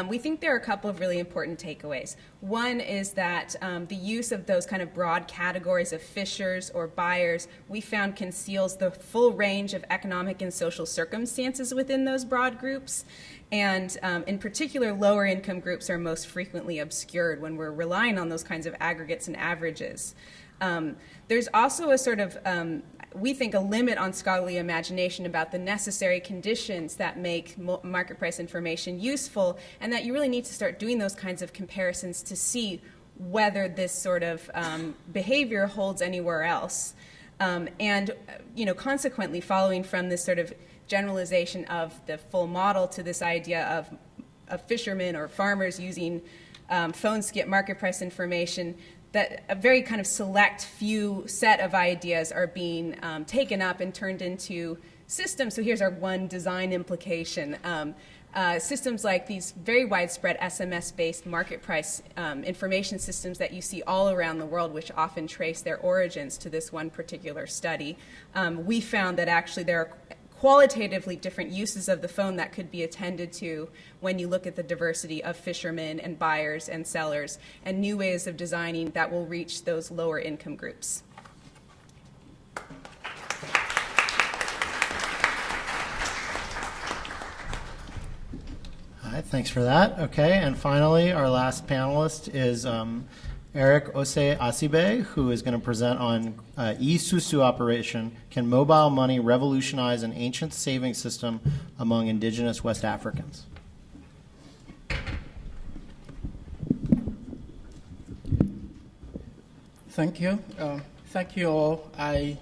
We think there are a couple of really important takeaways. One is that the use of those kind of broad categories of fishers or buyers, we found conceals the full range of economic and social circumstances within those broad groups. And in particular, lower income groups are most frequently obscured when we're relying on those kinds of aggregates and averages. There's also a sort of we think a limit on scholarly imagination about the necessary conditions that make market price information useful, and that you really need to start doing those kinds of comparisons to see whether this sort of behavior holds anywhere else. Consequently, following from this sort of generalization of the full model to this idea of fishermen or farmers using phones to get market price information, that a very kind of select few set of ideas are being taken up and turned into systems. So here's our one design implication. Systems like these very widespread SMS-based market price information systems that you see all around the world, which often trace their origins to this one particular study. We found that actually there are qualitatively different uses of the phone that could be attended to when you look at the diversity of fishermen and buyers and sellers, and new ways of designing that will reach those lower income groups. All right, thanks for that. Okay, and finally, our last panelist is Eric Osei Asibe, who is going to present on e-Susu operation. Can mobile money revolutionize an ancient saving system among indigenous West Africans? Thank you. Thank you all. I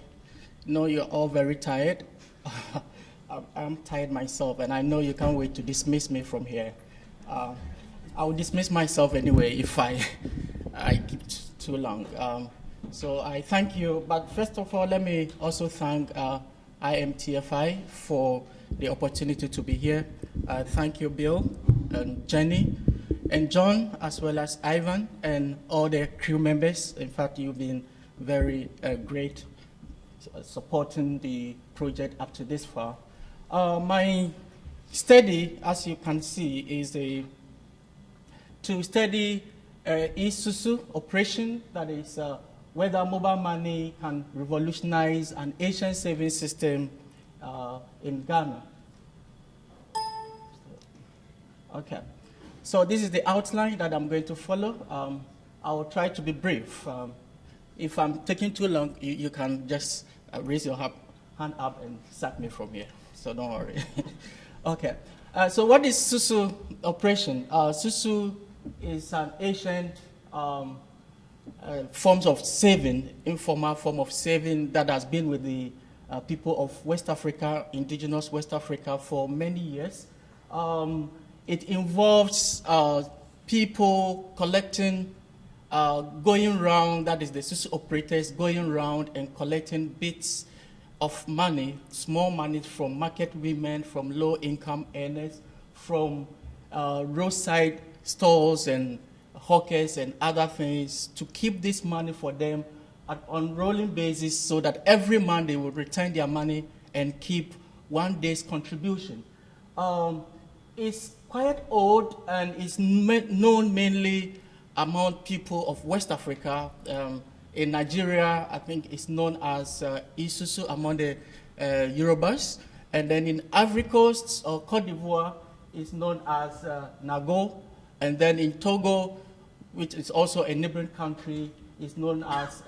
know you're all very tired. I'm tired myself, and I know you can't wait to dismiss me from here. I will dismiss myself anyway if I keep too long. So I thank you, but first of all, let me also thank IMTFI for the opportunity to be here. Thank you, Bill and Jenny and John, as well as Ivan and all the crew members. In fact, you've been very great supporting the project up to this far. My study, as you can see, is to study e-Susu operation, that is whether mobile money can revolutionize an ancient saving system in Ghana. Okay, so this is the outline that I'm going to follow. I will try to be brief. If I'm taking too long, you can just raise your hand up and sack me from here. So don't worry. Okay. So what is Susu operation? Susu is an ancient forms of saving, informal form of saving that has been with the people of West Africa, indigenous West Africa, for many years. It involves people collecting, going around, that is the Susu operators going around and collecting bits of money, small money from market women, from low-income earners, from roadside stores and hawkers and other things, to keep this money for them on rolling basis, so that every month they will return their money and keep 1 day's contribution. It's quite old and is known mainly among people of West Africa. In Nigeria, I think it's known as Isusu among the Yorubas. And then in Ivory Coast or Cote d'Ivoire, it's known as Nago. And then in Togo, which is also a neighboring country, is known as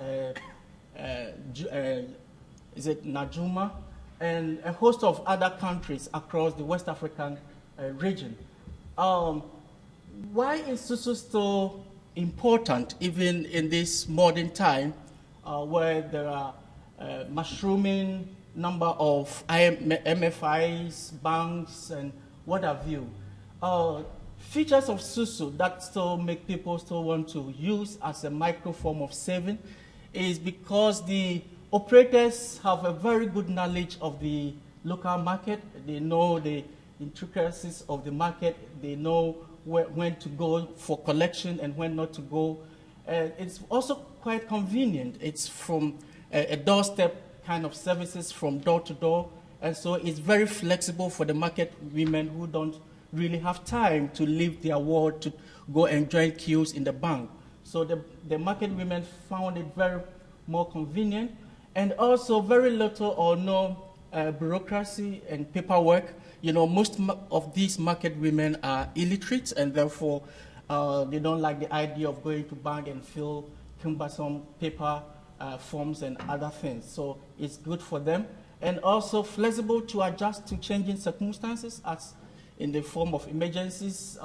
is it Najuma? And a host of other countries across the West African region. Why is Susu still important, even in this modern time, where there are mushrooming number of MFIs, banks, and what have you? Features of Susu that still make people still want to use as a micro form of saving is because the operators have a very good knowledge of the local market. They know the intricacies of the market. They know when to go for collection and when not to go. It's also quite convenient. It's from a doorstep kind of services from door to door. And so it's very flexible for the market women who don't really have time to leave their ward to go and join queues in the bank. So the market women found it very more convenient, and also very little or no bureaucracy and paperwork. You know, most of these market women are illiterate, and therefore they don't like the idea of going to bank and fill cumbersome paper forms and other things. So it's good for them, and also flexible to adjust to changing circumstances, as in the form of emergencies.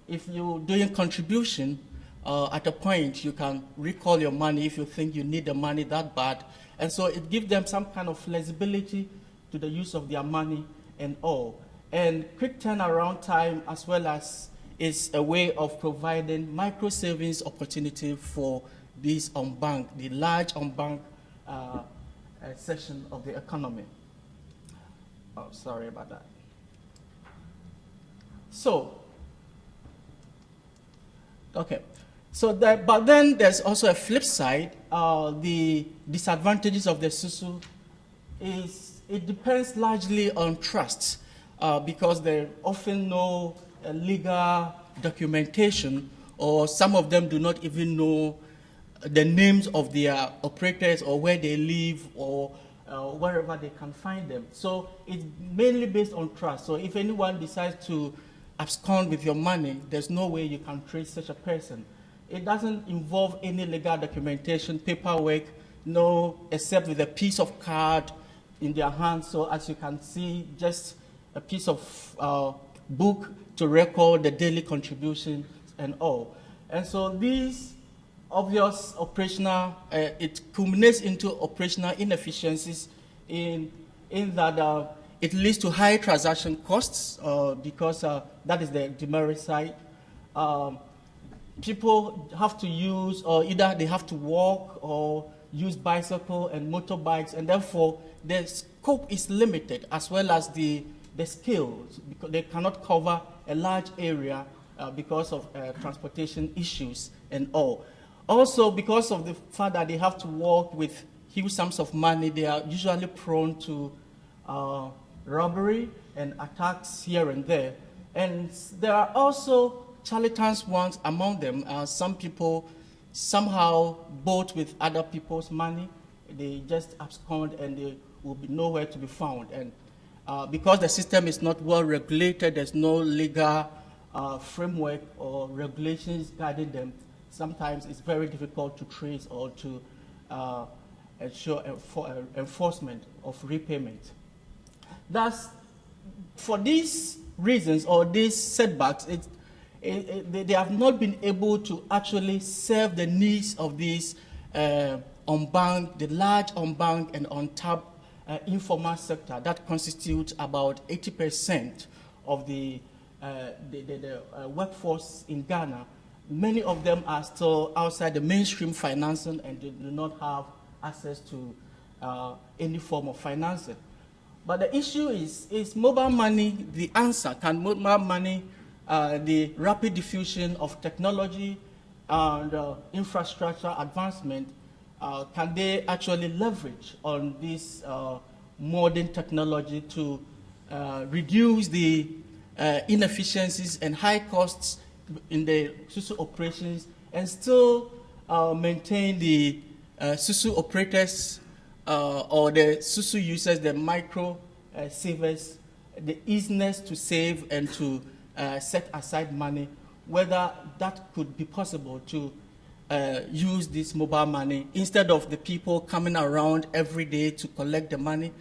If you're doing contribution, at a point you can recall your money if you think you need the money that bad. And so it gives them some kind of flexibility to the use of their money and all. And quick turnaround time, as well as is a way of providing micro savings opportunity for these unbanked, the large unbanked section of the economy. Oh, sorry about that. So, okay. So that, but then there's also a flip side. The disadvantages of the Susu is it depends largely on trust, because there often no legal documentation, or some of them do not even know the names of their operators or where they live, or wherever they can find them. So it's mainly based on trust. So if anyone decides to abscond with your money, there's no way you can trace such a person. It doesn't involve any legal documentation, paperwork, no, except with a piece of card in their hands. So as you can see, just a piece of book to record the daily contributions and all. And so these obvious operational, it culminates into operational inefficiencies in that it leads to high transaction costs, because that is the demerit side. People have to use, or either they have to walk or use bicycle and motorbikes, and therefore the scope is limited, as well as the skills, because they cannot cover a large area because of transportation issues and all. Also, because of the fact that they have to walk with huge sums of money, they are usually prone to robbery and attacks here and there. And there are also charlatans ones among them. Some people somehow bought with other people's money. They just abscond and they will be nowhere to be found. And because the system is not well regulated, there's no legal framework or regulations guiding them, sometimes it's very difficult to trace or to ensure enforcement of repayment. Thus, for these reasons or these setbacks, they have not been able to actually serve the needs of these unbanked, the large unbanked and untapped informal sector that constitutes about 80% of the workforce in Ghana. Many of them are still outside the mainstream financing and they do not have access to any form of financing. But the issue is mobile money the answer? Can mobile money, the rapid diffusion of technology and infrastructure advancement, can they actually leverage on this modern technology to reduce the inefficiencies and high costs in the SUSU operations and still maintain the SUSU operators or the SUSU users, the micro savers, the easiness to save and to set aside money, whether that could be possible to use this mobile money instead of the people coming around every day to collect the money.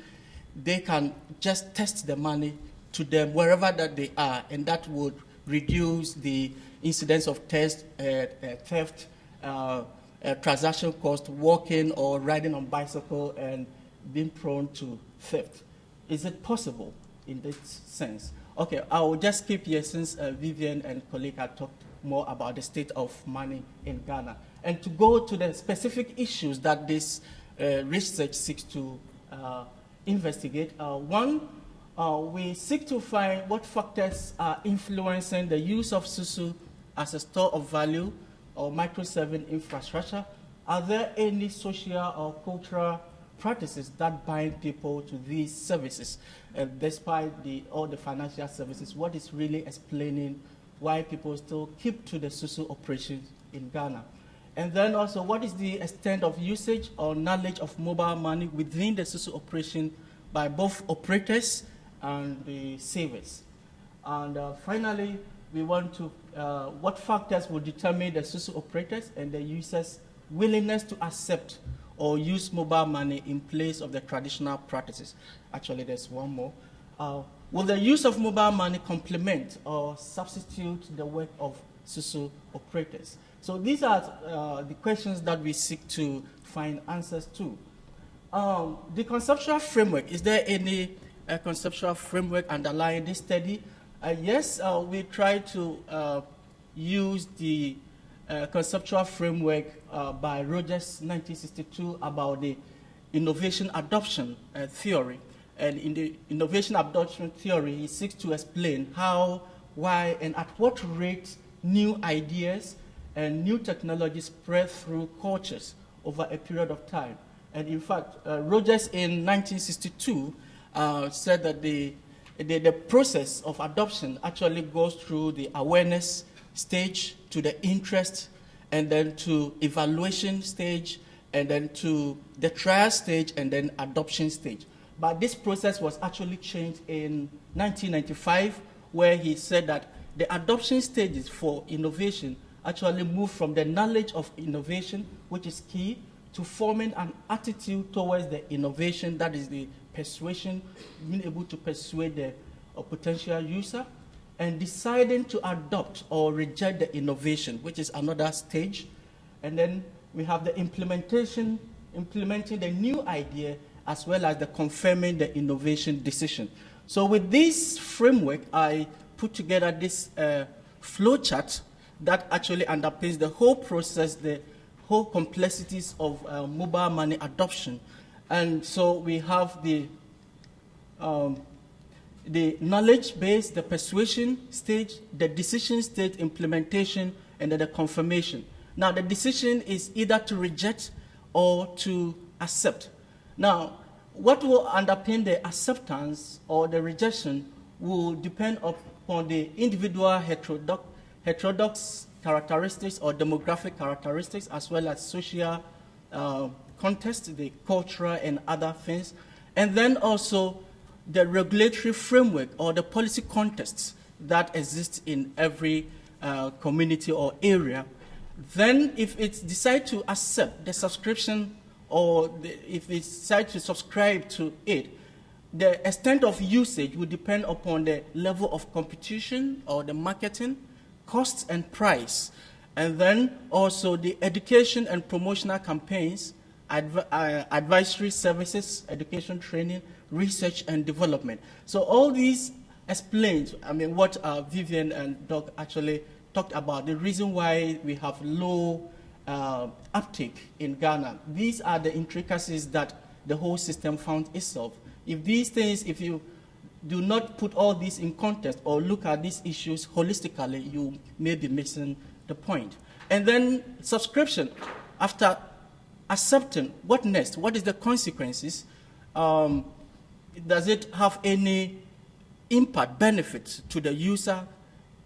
They can just test the money to them wherever that they are, and that would reduce the incidence of theft, transaction cost, walking or riding on bicycle and being prone to theft. Is it possible in this sense? Okay, I will just keep here since Vivian and colleague had talked more about the state of money in Ghana. And to go to the specific issues that this research seeks to investigate, one, we seek to find what factors are influencing the use of SUSU as a store of value or micro-serving infrastructure. Are there any social or cultural practices that bind people to these services? Despite all the financial services, what is really explaining why people still keep to the SUSU operations in Ghana? And then also, what is the extent of usage or knowledge of mobile money within the SUSU operation by both operators and the savers? And finally, we want to, what factors will determine the SUSU operators and the users' willingness to accept or use mobile money in place of the traditional practices? Actually, there's one more. Will the use of mobile money complement or substitute the work of SUSU operators? So these are the questions that we seek to find answers to. The conceptual framework, is there any conceptual framework underlying this study? Yes, we try to use the conceptual framework by Rogers 1962 about the innovation adoption theory. And in the innovation adoption theory, he seeks to explain how, why, and at what rate new ideas and new technologies spread through cultures over a period of time. And in fact, Rogers in 1962 said that the process of adoption actually goes through the awareness stage to the interest, and then to evaluation stage, and then to the trial stage, and then adoption stage. But this process was actually changed in 1995, where he said that the adoption stages for innovation actually move from the knowledge of innovation, which is key, to forming an attitude towards the innovation, that is the persuasion, being able to persuade the potential user, and deciding to adopt or reject the innovation, which is another stage. And then we have the implementing the new idea, as well as the confirming the innovation decision. So with this framework, I put together this flow chart that actually underpins the whole process, the whole complexities of mobile money adoption. And so we have the knowledge base, the persuasion stage, the decision stage, implementation, and then the confirmation. Now, the decision is either to reject or to accept. Now, what will underpin the acceptance or the rejection will depend upon the individual heterodox characteristics or demographic characteristics, as well as social context, the cultural and other things, and then also the regulatory framework or the policy contexts that exist in every community or area. Then if it's decided to accept the subscription or if they decide to subscribe to it, the extent of usage will depend upon the level of competition or the marketing, costs and price, and then also the education and promotional campaigns, advisory services, education training, research and development. So all these explains, what Vivian and Doug actually talked about, the reason why we have low uptake in Ghana. These are the intricacies that the whole system found itself. If these things, if you do not put all these in context or look at these issues holistically, you may be missing the point. And then subscription, after accepting, what next? What is the consequences? Does it have any impact, benefits to the user?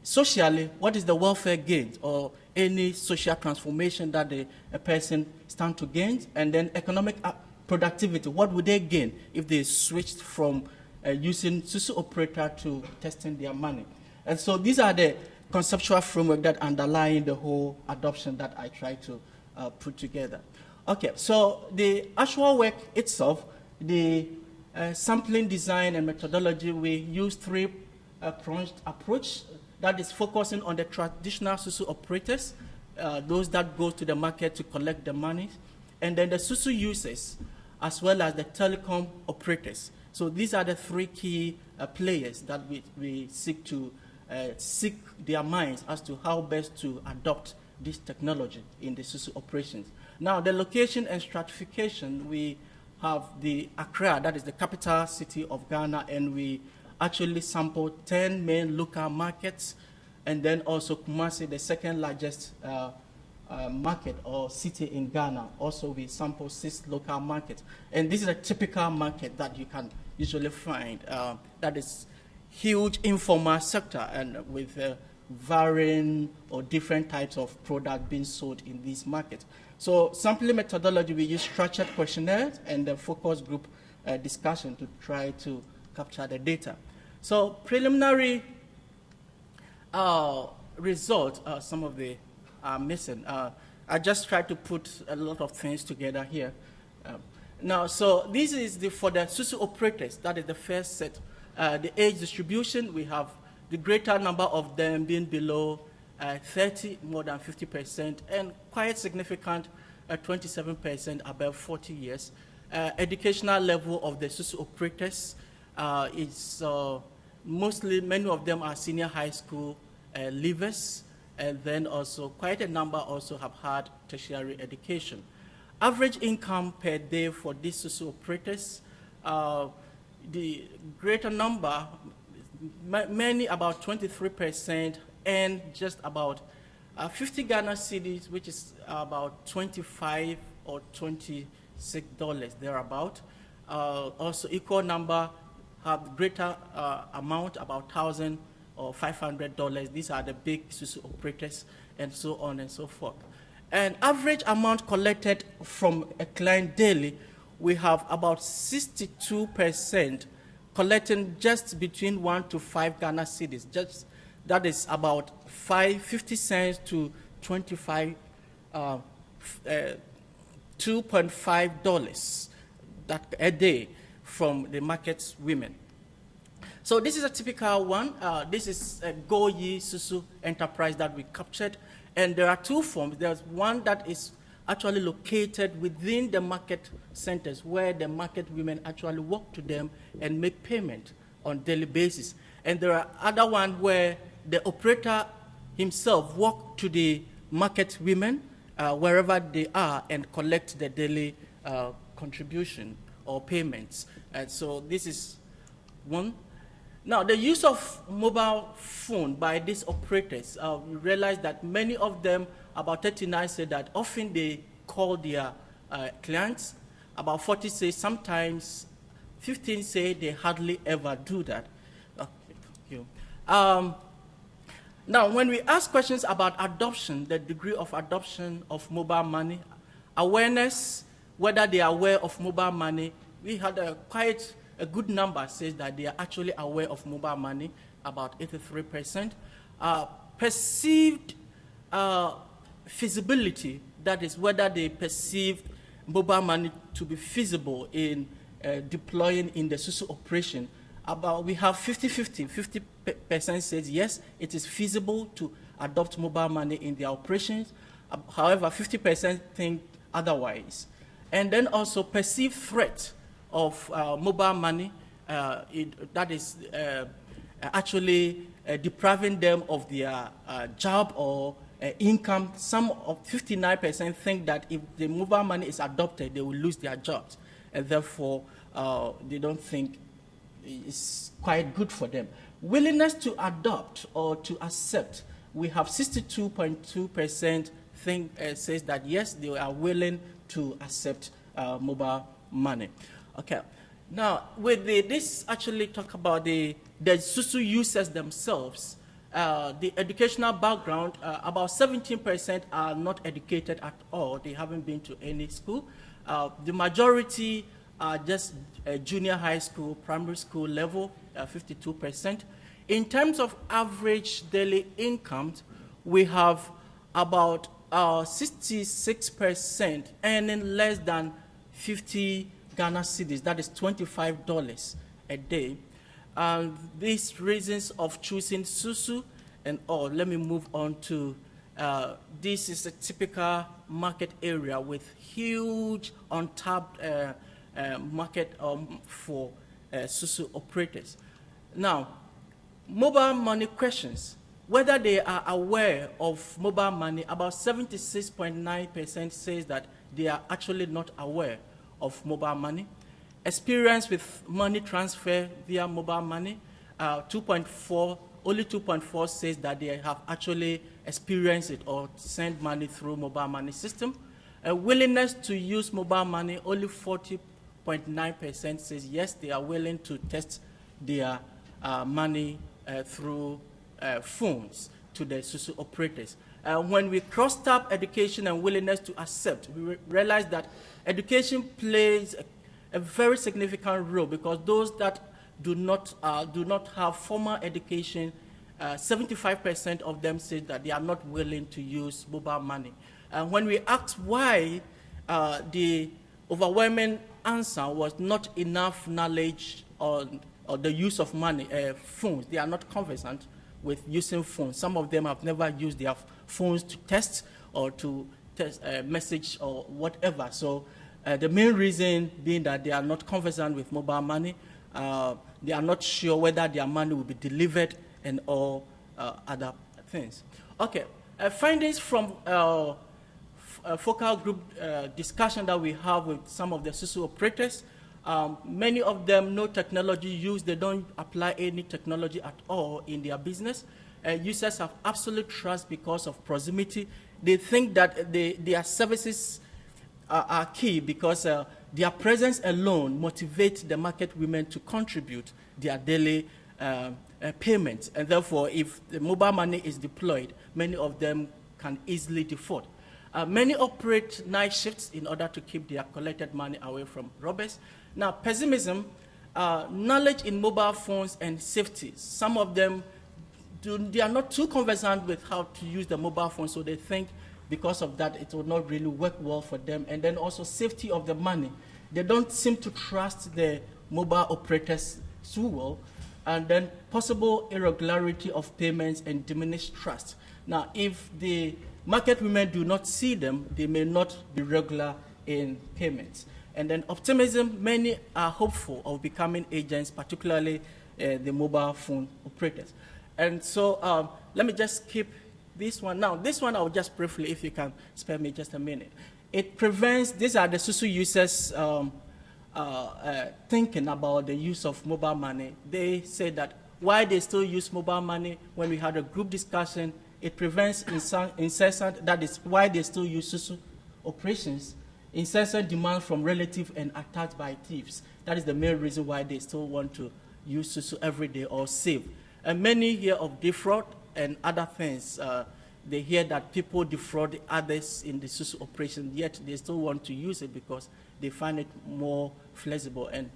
Socially, what is the welfare gains or any social transformation that a person stands to gain? And then economic productivity, what would they gain if they switched from using SUSU operator to testing their money? And so these are the conceptual framework that underlie the whole adoption that I try to put together. Okay, so the actual work itself, the sampling design and methodology, we use three-pronged approach that is focusing on the traditional SUSU operators, those that go to the market to collect the money, and then the SUSU users, as well as the telecom operators. So these are the three key players that we seek to seek their minds as to how best to adopt this technology in the SUSU operations. Now, the location and stratification, we have the Accra, that is the capital city of Ghana, and we actually sample 10 main local markets, and then also Kumasi, the second largest market or city in Ghana. Also, we sample 6 local markets. And this is a typical market that you can usually find that is huge informal sector and with varying or different types of product being sold in these markets. So sampling methodology, we use structured questionnaires and the focus group discussion to try to capture the data. So preliminary results, some of the are missing. I just tried to put a lot of things together here. Now, so this is for the SUSU operators, that is the first set. The age distribution, we have the greater number of them being below 30, more than 50%, and quite significant, 27% above 40 years. Educational level of the SUSU operators is mostly, many of them are senior high school leavers, and then also quite a number also have had tertiary education. Average income per day for these SUSU operators, the greater number, many about 23%, and just about 50 Ghana cedis, which is about 25 or $26 thereabout. Also equal number have greater amount, about $1,000 or $500. These are the big SUSU operators, and so on and so forth. And average amount collected from a client daily, we have about 62% collecting just between 1 to 5 Ghana cedis. Just that is about 50 cents to 2.5 that a day from the market's women. So this is a typical one. This is a Goyi SUSU enterprise that we captured. And there are 2 forms. There's one that is actually located within the market centers where the market women actually walk to them and make payment on daily basis. And there are other ones where the operator himself walk to the market women wherever they are and collect the daily contribution or payments. And so this is one. Now, the use of mobile phone by these operators, we realize that many of them, about 39 say that often they call their clients. About 40 say sometimes, 15 say they hardly ever do that. Okay, thank you. Now, when we ask questions about adoption, the degree of adoption of mobile money, awareness, whether they are aware of mobile money, we had quite a good number says that they are actually aware of mobile money, about 83%. Perceived feasibility, that is whether they perceive mobile money to be feasible in deploying in the SUSU operation. We have 50-50. 50% says yes, it is feasible to adopt mobile money in their operations. However, 50% think otherwise. And then also perceived threat of mobile money, that is actually depriving them of their job or income. Some of 59% think that if the mobile money is adopted, they will lose their jobs, and therefore they don't think it's quite good for them. Willingness to adopt or to accept, we have 62.2% think says that yes, they are willing to accept mobile money. Okay. Now, with this actually talk about the SUSU users themselves. The educational background, about 17% are not educated at all. They haven't been to any school. The majority are just junior high school, primary school level, 52%. In terms of average daily income, we have about 66% earning less than 50 Ghana cedis, that is $25 a day. These reasons of choosing SUSU and all, let me move on to, this is a typical market area with huge untapped market for SUSU operators. Now, mobile money questions. Whether they are aware of mobile money, about 76.9% says that they are actually not aware of mobile money. Experience with money transfer via mobile money, only 2.4 says that they have actually experienced it or sent money through mobile money system. Willingness to use mobile money, only 40.9% says yes, they are willing to test their money through phones to the SUSU operators. When we cross-tab education and willingness to accept, we realize that education plays a very significant role, because those that do not have formal education, 75% of them say that they are not willing to use mobile money. When we asked why, the overwhelming answer was not enough knowledge on the use of money, phones. They are not conversant with using phones. Some of them have never used their phones to test or to test a message or whatever. So the main reason being that they are not conversant with mobile money. They are not sure whether their money will be delivered and all other things. Okay, findings from a focal group discussion that we have with some of the SUSU operators. Many of them know technology use. They don't apply any technology at all in their business. Users have absolute trust because of proximity. They think that their services are key because their presence alone motivates the market women to contribute their daily payments. And therefore, if the mobile money is deployed, many of them can easily default. Many operate night shifts in order to keep their collected money away from robbers. Now, pessimism, knowledge in mobile phones and safety. Some of them, they are not too conversant with how to use the mobile phone, so they think because of that it will not really work well for them. And then also safety of the money. They don't seem to trust the mobile operators too well. And then possible irregularity of payments and diminished trust. Now, if the market women do not see them, they may not be regular in payments. And then optimism, many are hopeful of becoming agents, particularly the mobile phone operators. And so let me just keep this one. Now, this one I'll just briefly, if you can spare me just a minute. It prevents, these are the SUSU users thinking about the use of mobile money. They say that why they still use mobile money. When we had a group discussion, it prevents incessant, that is why they still use SUSU operations, incessant demand from relatives and attacks by thieves. That is the main reason why they still want to use SUSU every day or save. And many hear of defraud and other things. They hear that people defraud others in the SUSU operation, yet they still want to use it because they find it more flexible and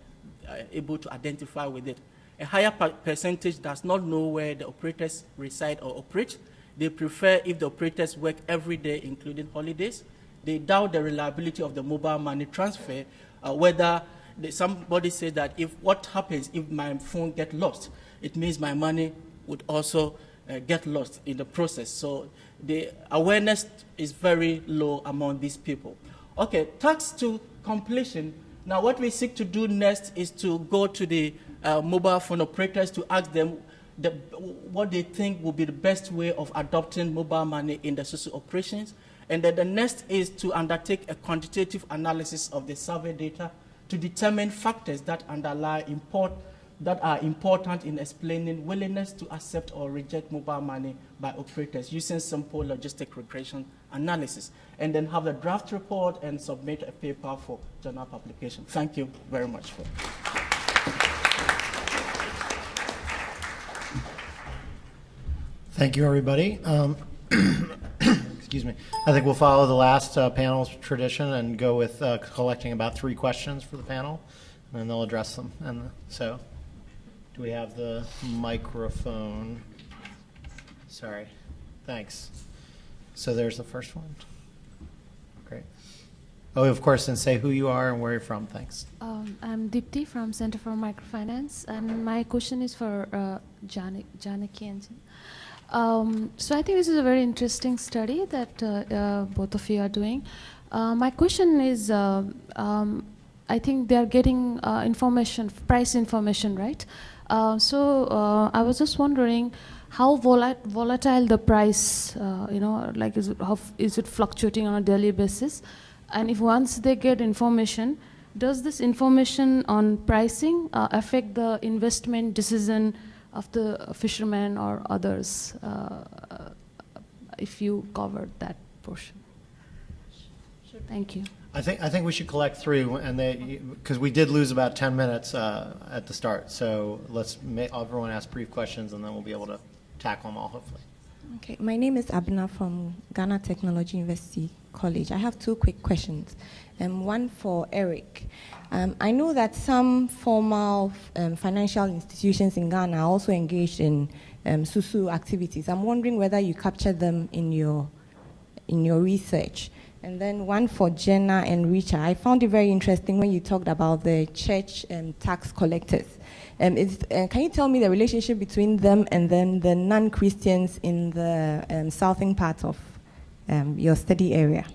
able to identify with it. A higher percentage does not know where the operators reside or operate. They prefer if the operators work every day, including holidays. they doubt the reliability of the mobile money transfer, whether somebody says that if what happens if my phone gets lost, it means my money would also get lost in the process. So the awareness is very low among these people. Okay, tax to completion. Now what we seek to do next is to go to the mobile phone operators to ask them what they think will be the best way of adopting mobile money in the social operations. And then the next is to undertake a quantitative analysis of the survey data to determine factors that that are important in explaining willingness to accept or reject mobile money by operators using simple logistic regression analysis. And then have a draft report and submit a paper for journal publication. Thank you very much for Thank you, everybody. Excuse me. I think we'll follow the last panel's tradition and go with collecting about 3 questions for the panel, and then they'll address them. And so, do we have the microphone? Sorry. Thanks. So there's the first one. Great. Oh, of course, and say who you are and where you're from. Thanks. I'm Dipti from Center for Microfinance, and my question is for Janaki and so I think this is a very interesting study that both of you are doing. My question is, I think they are getting information, price information, right? So I was just wondering how volatile the price, like is it fluctuating on a daily basis? And if once they get information, does this information on pricing affect the investment decision of the fishermen or others, if you covered that portion? Thank you. I think we should collect 3, and because we did lose about 10 minutes at the start. So let's everyone ask brief questions, and then we'll be able to tackle them all, hopefully. Okay, my name is Abna from Ghana Technology University College. I have 2 quick questions. One for Eric. I know that some formal financial institutions in Ghana are also engaged in SUSU activities. I'm wondering whether you captured them in your research. And then one for Jenna and Richa. I found it very interesting when you talked about the church tax collectors. Can you tell me the relationship between them and then the non-Christians in the southern part of your study area?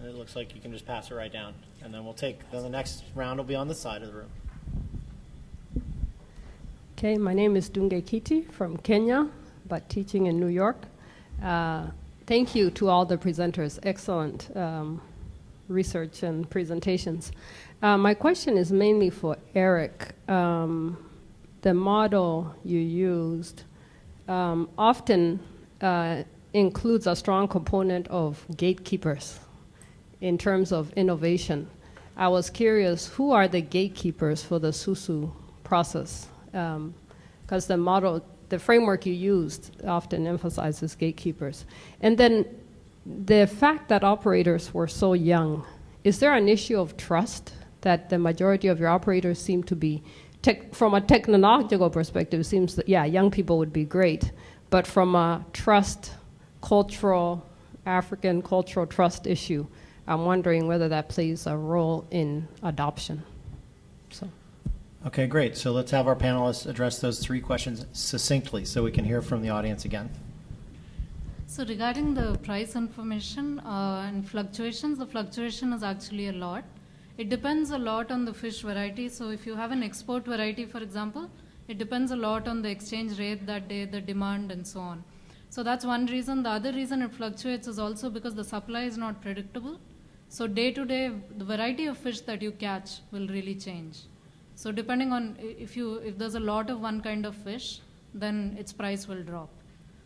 It looks like you can just pass it right down, and then then the next round will be on this side of the room. Okay, my name is Dunge Kiti from Kenya, but teaching in New York. Thank you to all the presenters. Excellent research and presentations. My question is mainly for Eric. The model you used often includes a strong component of gatekeepers in terms of innovation. I was curious, who are the gatekeepers for the SUSU process? Because the framework you used often emphasizes gatekeepers. And then the fact that operators were so young, is there an issue of trust that the majority of your operators seem to be, from a technological perspective, it seems that, yeah, young people would be great, but from a trust, African cultural trust issue, I'm wondering whether that plays a role in adoption. So. Okay, great. So let's have our panelists address those 3 questions succinctly so we can hear from the audience again. So regarding the price information and fluctuations, the fluctuation is actually a lot. It depends a lot on the fish variety. So if you have an export variety, for example, it depends a lot on the exchange rate that day, the demand, and so on. So that's one reason. The other reason it fluctuates is also because the supply is not predictable. So day to day, the variety of fish that you catch will really change. So depending on if there's a lot of one kind of fish, then its price will drop.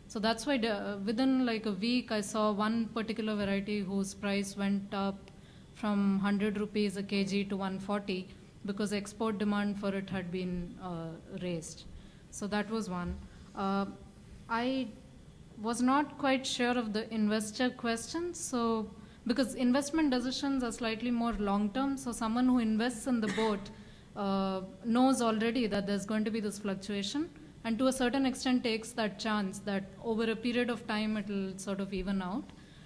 So that's why within like a week, I saw one particular variety whose price went up from 100 rupees a kg to 140 because export demand for it had been raised. So that was one. I was not quite sure of the investor question. So because investment decisions are slightly more long-term, so someone who invests in the boat knows already that there's going to be this fluctuation, and to a certain extent takes that chance that over a period of time it will sort of even out.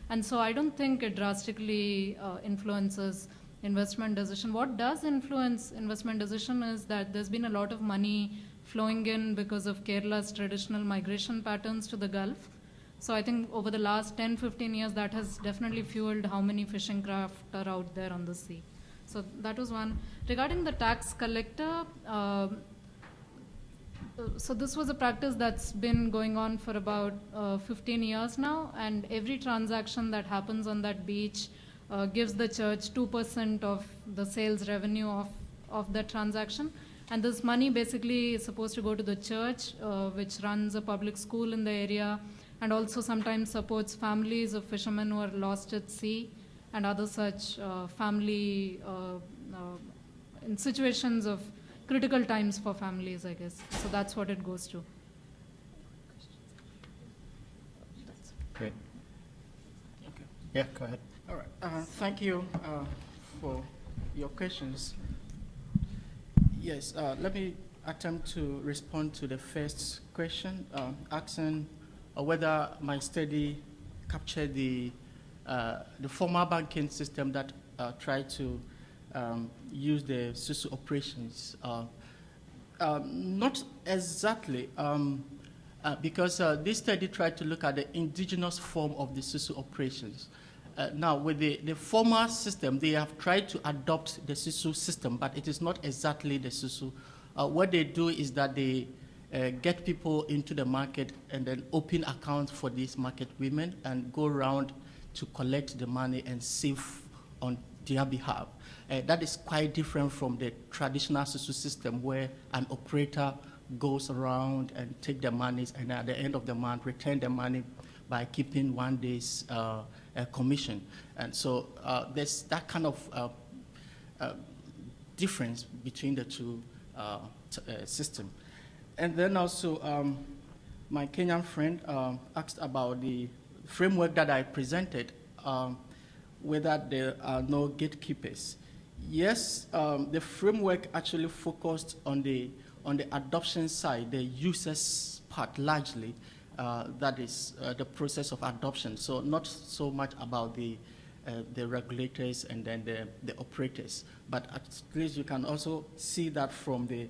And so I don't think it drastically influences investment decision. What does influence investment decision is that there's been a lot of money flowing in because of Kerala's traditional migration patterns to the Gulf. So I think over the last 10, 15 years, that has definitely fueled how many fishing craft are out there on the sea. So that was one. Regarding the tax collector, so this was a practice that's been going on for about 15 years now, and every transaction that happens on that beach gives the church 2% of the sales revenue of that transaction. And this money basically is supposed to go to the church, which runs a public school in the area, and also sometimes supports families of fishermen who are lost at sea and other such family in situations of critical times for families, I guess. So that's what it goes to. Great. Okay. Yeah, go ahead. All right. Thank you for your questions. Yes, let me attempt to respond to the first question, asking whether my study captured the formal banking system that tried to use the SUSU operations. Not exactly, because this study tried to look at the indigenous form of the SUSU operations. Now, with the former system, they have tried to adopt the SUSU system, but it is not exactly the SUSU. What they do is that they get people into the market and then open accounts for these market women and go around to collect the money and save on their behalf. That is quite different from the traditional SUSU system where an operator goes around and take the monies and at the end of the month return the money by keeping 1 day's commission. And so there's that kind of difference between the two systems. And then also my Kenyan friend asked about the framework that I presented, whether there are no gatekeepers. Yes, the framework actually focused on the adoption side, the users part largely. That is the process of adoption. So not so much about the regulators and then the operators. But at least you can also see that from the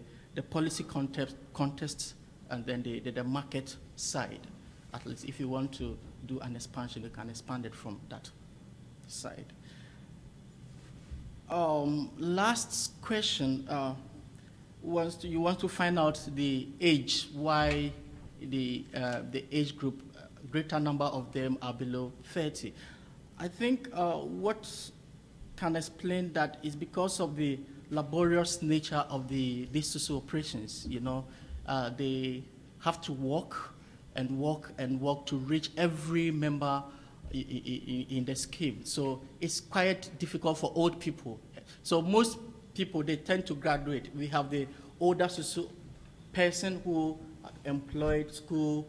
policy context and then the market side. At least if you want to do an expansion, you can expand it from that side. Last question was you want to find out the age, why the age group, greater number of them are below 30. I think what can explain that is because of the laborious nature of these SUSU operations. You know, they have to walk and walk and walk to reach every member in the scheme. So it's quite difficult for old people. So most people, they tend to graduate. We have the older SUSU person who employed school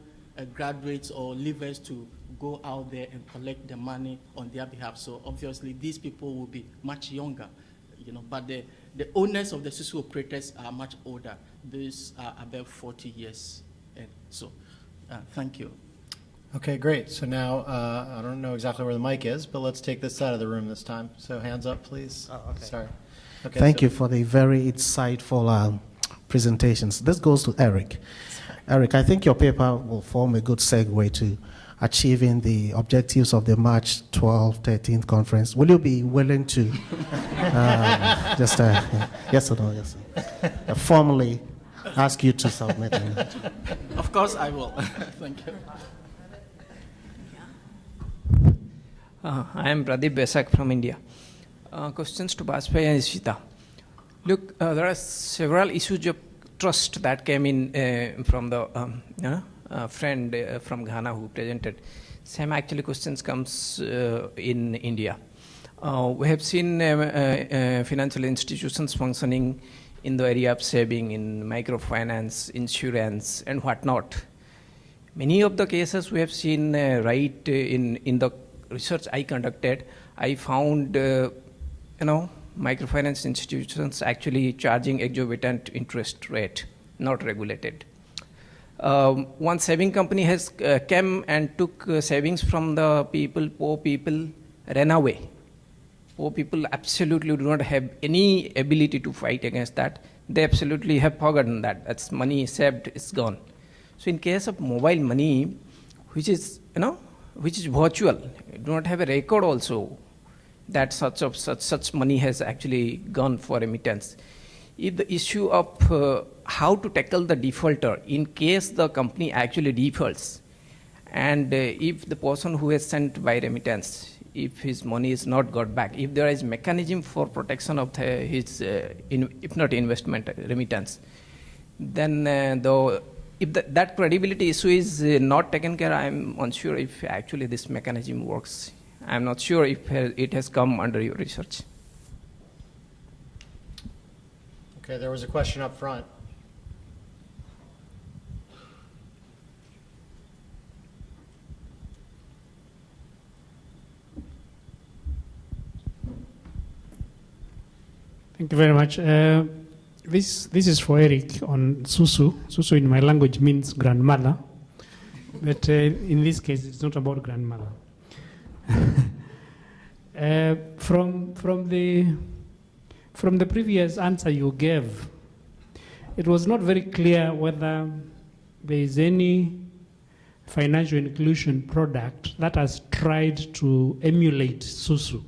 graduates or leavers to go out there and collect the money on their behalf. So obviously these people will be much younger, you know, but the owners of the SUSU operators are much older. These are above 40 years. And so thank you. Okay, great. So now, I don't know exactly where the mic is, but let's take this side of the room this time. So hands up, please. Oh, okay. Sorry. Okay, Thank you for the very insightful presentations. This goes to Eric. Eric, I think your paper will form a good segue to achieving the objectives of the March 12th, 13th conference. Will you be willing to just, yes or no, yes, formally ask you to submit? Of course I will. Thank you. I am Pradeep Besak from India. Questions to Bajpai and Ishita. Look, there are several issues of trust that came in from the friend from Ghana who presented. Same actually questions comes in India. We have seen financial institutions functioning in the area of saving, in microfinance, insurance, and whatnot. Many of the cases we have seen right in the research I conducted, I found, microfinance institutions actually charging exorbitant interest rate, not regulated. one saving company has came and took savings from the people, poor people, ran away. Poor people absolutely do not have any ability to fight against that. They absolutely have forgotten that. That's money saved, it's gone. So in case of mobile money, which is, which is virtual, you do not have a record also that such money has actually gone for remittance. If the issue of how to tackle the defaulter in case the company actually defaults, and if the person who has sent by remittance, if his money is not got back, if there is mechanism for protection of his, if not investment, remittance, then if that credibility issue is not taken care, I'm unsure if actually this mechanism works. I'm not sure if it has come under your research. Okay, there was a question up front. Thank you very much. This is for Eric on Susu. Susu in my language means grandmother, but in this case it's not about grandmother. From the previous answer you gave, it was not very clear whether there is any financial inclusion product that has tried to emulate Susu.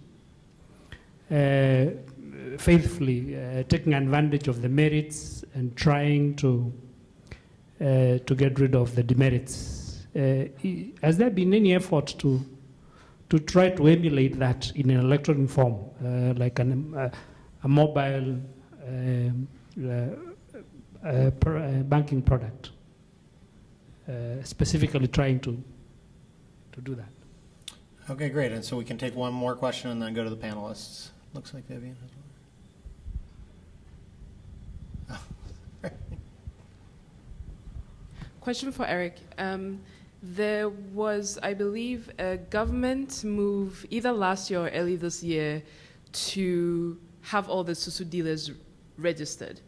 Faithfully taking advantage of the merits and trying to get rid of the demerits. Has there been any effort to try to emulate that in an electronic form, like a mobile banking product, specifically trying to do that? Okay, great. And so we can take one more question and then go to the panelists. Looks like Vivian has one. Question for Eric. There was, I believe, a government move either last year or early this year to have all the Susu dealers registered.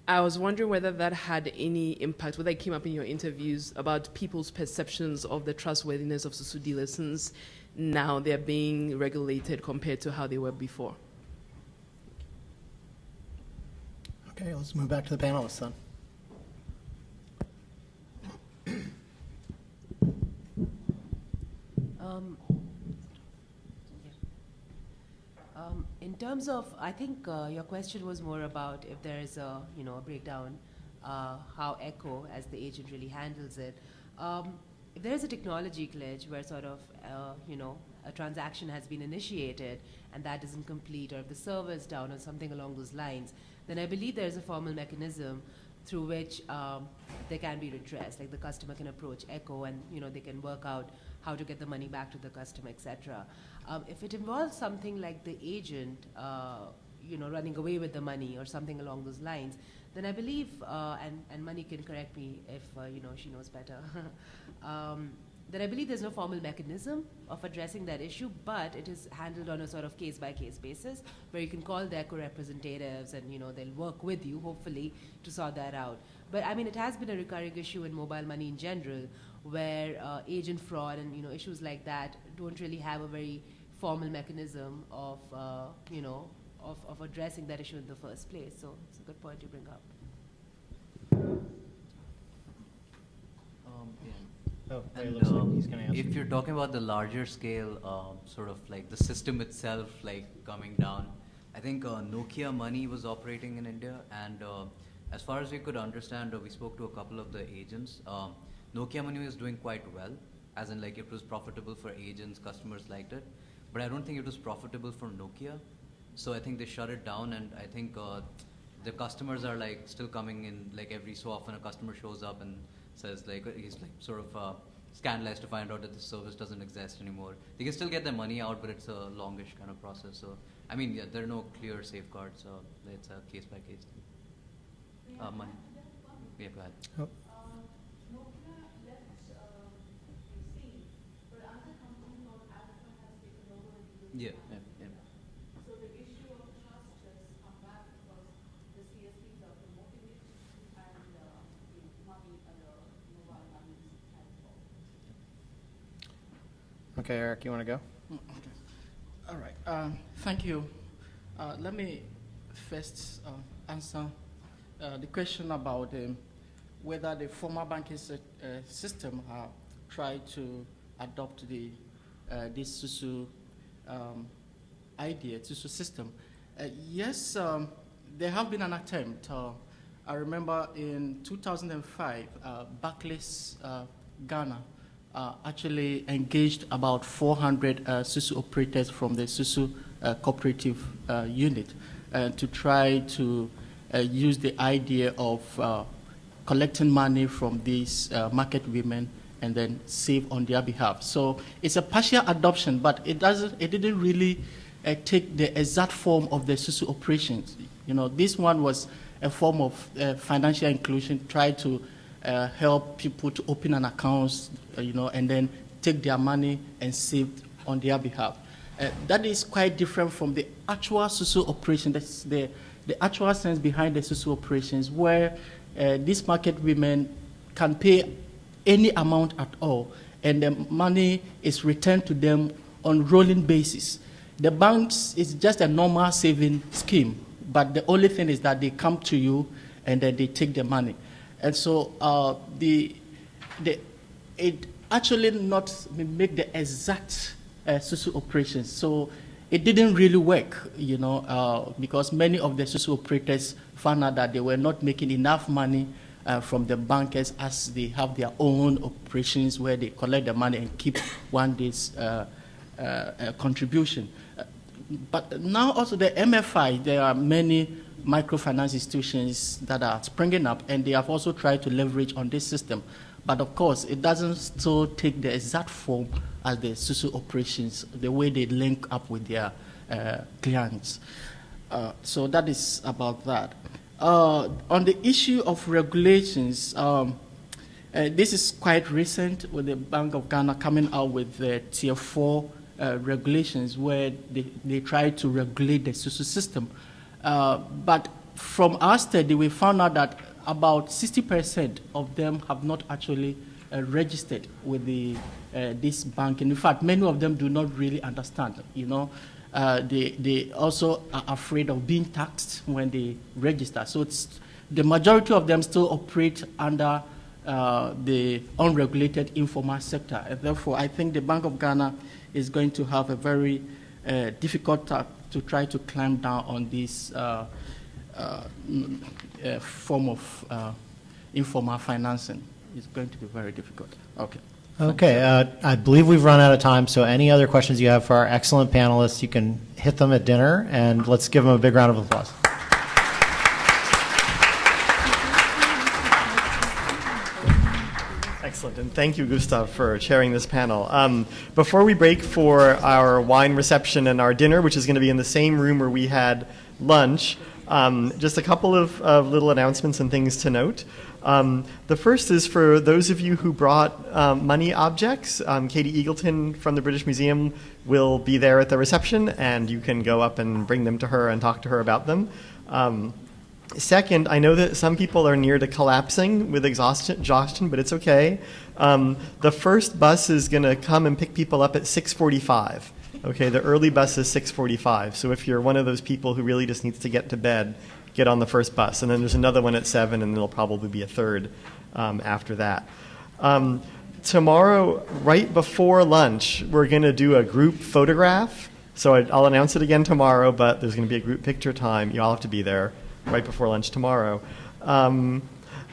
I was wondering whether that had any impact, whether it came up in your interviews about people's perceptions of the trustworthiness of Susu dealers since now they're being regulated compared to how they were before. Okay, let's move back to the panelists then. In terms of, I think your question was more about if there is a breakdown, how Echo as the agent really handles it. If there is a technology glitch where sort of a transaction has been initiated and that isn't complete, or if the server is down or something along those lines, then I believe there is a formal mechanism through which they can be redressed. Like the customer can approach Echo and they can work out how to get the money back to the customer, etc. If it involves something like the agent, running away with the money or something along those lines, then I believe, and Mani can correct me if she knows better, then I believe there's no formal mechanism of addressing that issue, but it is handled on a sort of case-by-case basis, where you can call the Echo representatives and they'll work with you, hopefully, to sort that out. But I mean, it has been a recurring issue in mobile money in general, where agent fraud and issues like that don't really have a very formal mechanism of of addressing that issue in the first place. So it's a good point to bring up. If you're talking about the larger scale, sort of like the system itself, like coming down, I think Nokia Money was operating in India, and as far as we could understand, we spoke to a couple of the agents. Nokia Money was doing quite well, as in like it was profitable for agents, customers liked it, but I don't think it was profitable for Nokia. So I think they shut it down, and I think the customers are like still coming in, like every so often a customer shows up and says like, he's like sort of scandalized to find out that this service doesn't exist anymore. They can still get their money out, but it's a longish kind of process. So I mean, yeah, there are no clear safeguards, so it's a case by case thing. Money. Yeah, go ahead. Oh. Yeah, yeah, yeah. So the issue of trust has come back because the CSPs are promoting it and the money and the mobile Okay, Eric, you want to go? All right. Thank you. Let me first answer the question about whether the former banking system have tried to adopt the this SUSU idea, SUSU system. Yes, there have been an attempt. I remember in 2005, Barclays Ghana actually engaged about 400 SUSU operators from the SUSU cooperative unit to try to use the idea of collecting money from these market women and then save on their behalf. So it's a partial adoption, but it didn't really take the exact form of the SUSU operations. You know, this one was a form of financial inclusion, try to help people to open an account, you know, and then take their money and save on their behalf. That is quite different from the actual SUSU operation. That's the actual sense behind the SUSU operations, where these market women can pay any amount at all, and the money is returned to them on rolling basis. The banks is just a normal saving scheme, but the only thing is that they come to you and then they take the money. And so it actually not make the exact SUSU operations. So it didn't really work, you know, because many of the SUSU operators found out that they were not making enough money from the bankers, as they have their own operations where they collect the money and keep one day's contribution. But now also the MFI, there are many microfinance institutions that are springing up, and they have also tried to leverage on this system. But of course, it doesn't still take the exact form as the SUSU operations, the way they link up with their clients. So that is about that. On the issue of regulations, this is quite recent, with the Bank of Ghana coming out with the Tier 4 regulations, where they try to regulate the SUSU system. But from our study, we found out that about 60% of them have not actually registered with this bank. And in fact, many of them do not really understand, you know. They also are afraid of being taxed when they register. So the majority of them still operate under the unregulated informal sector. And therefore, I think the Bank of Ghana is going to have a very difficult task to try to climb down on this form of informal financing. It's going to be very difficult. Okay. Okay, I believe we've run out of time, so any other questions you have for our excellent panelists, you can hit them at dinner, and let's give them a big round of applause. Excellent, and thank you, Gustav, for chairing this panel. Before we break for our wine reception and our dinner, which is going to be in the same room where we had lunch, just a couple of little announcements and things to note. The first is for those of you who brought money objects. Katie Eagleton from the British Museum will be there at the reception, and you can go up and bring them to her and talk to her about them. Second, I know that some people are near to collapsing with exhaustion, but it's okay. The first bus is going to come and pick people up at 6:45. Okay, the early bus is 6:45. So if you're one of those people who really just needs to get to bed, get on the first bus. And then there's another one at 7, and there'll probably be a third after that. Tomorrow, right before lunch, we're going to do a group photograph. So I'll announce it again tomorrow, but there's going to be a group picture time. You all have to be there right before lunch tomorrow.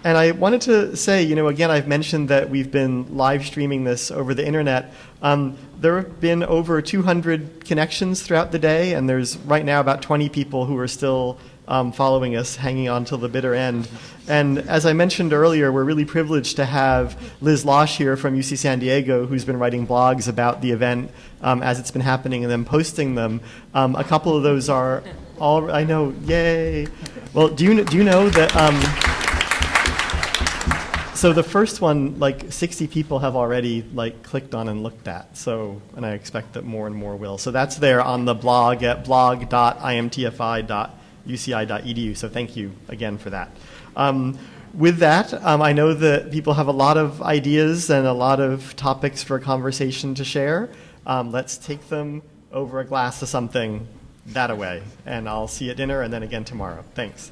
And I wanted to say, you know, again, I've mentioned that we've been live streaming this over the internet. There have been over 200 connections throughout the day, and there's right now about 20 people who are still following us, hanging on till the bitter end. And as I mentioned earlier, we're really privileged to have Liz Losh here from UC San Diego, who's been writing blogs about the event as it's been happening and then posting them. A couple of those are all, I know, yay. Well, do you know that, so the first one, like 60 people have already like clicked on and looked at. So, and I expect that more and more will. So that's there on the blog at blog.imtfi.uci.edu. So thank you again for that. With that, I know that people have a lot of ideas and a lot of topics for conversation to share. let's take them over a glass of something that away. And I'll see you at dinner and then again tomorrow. Thanks.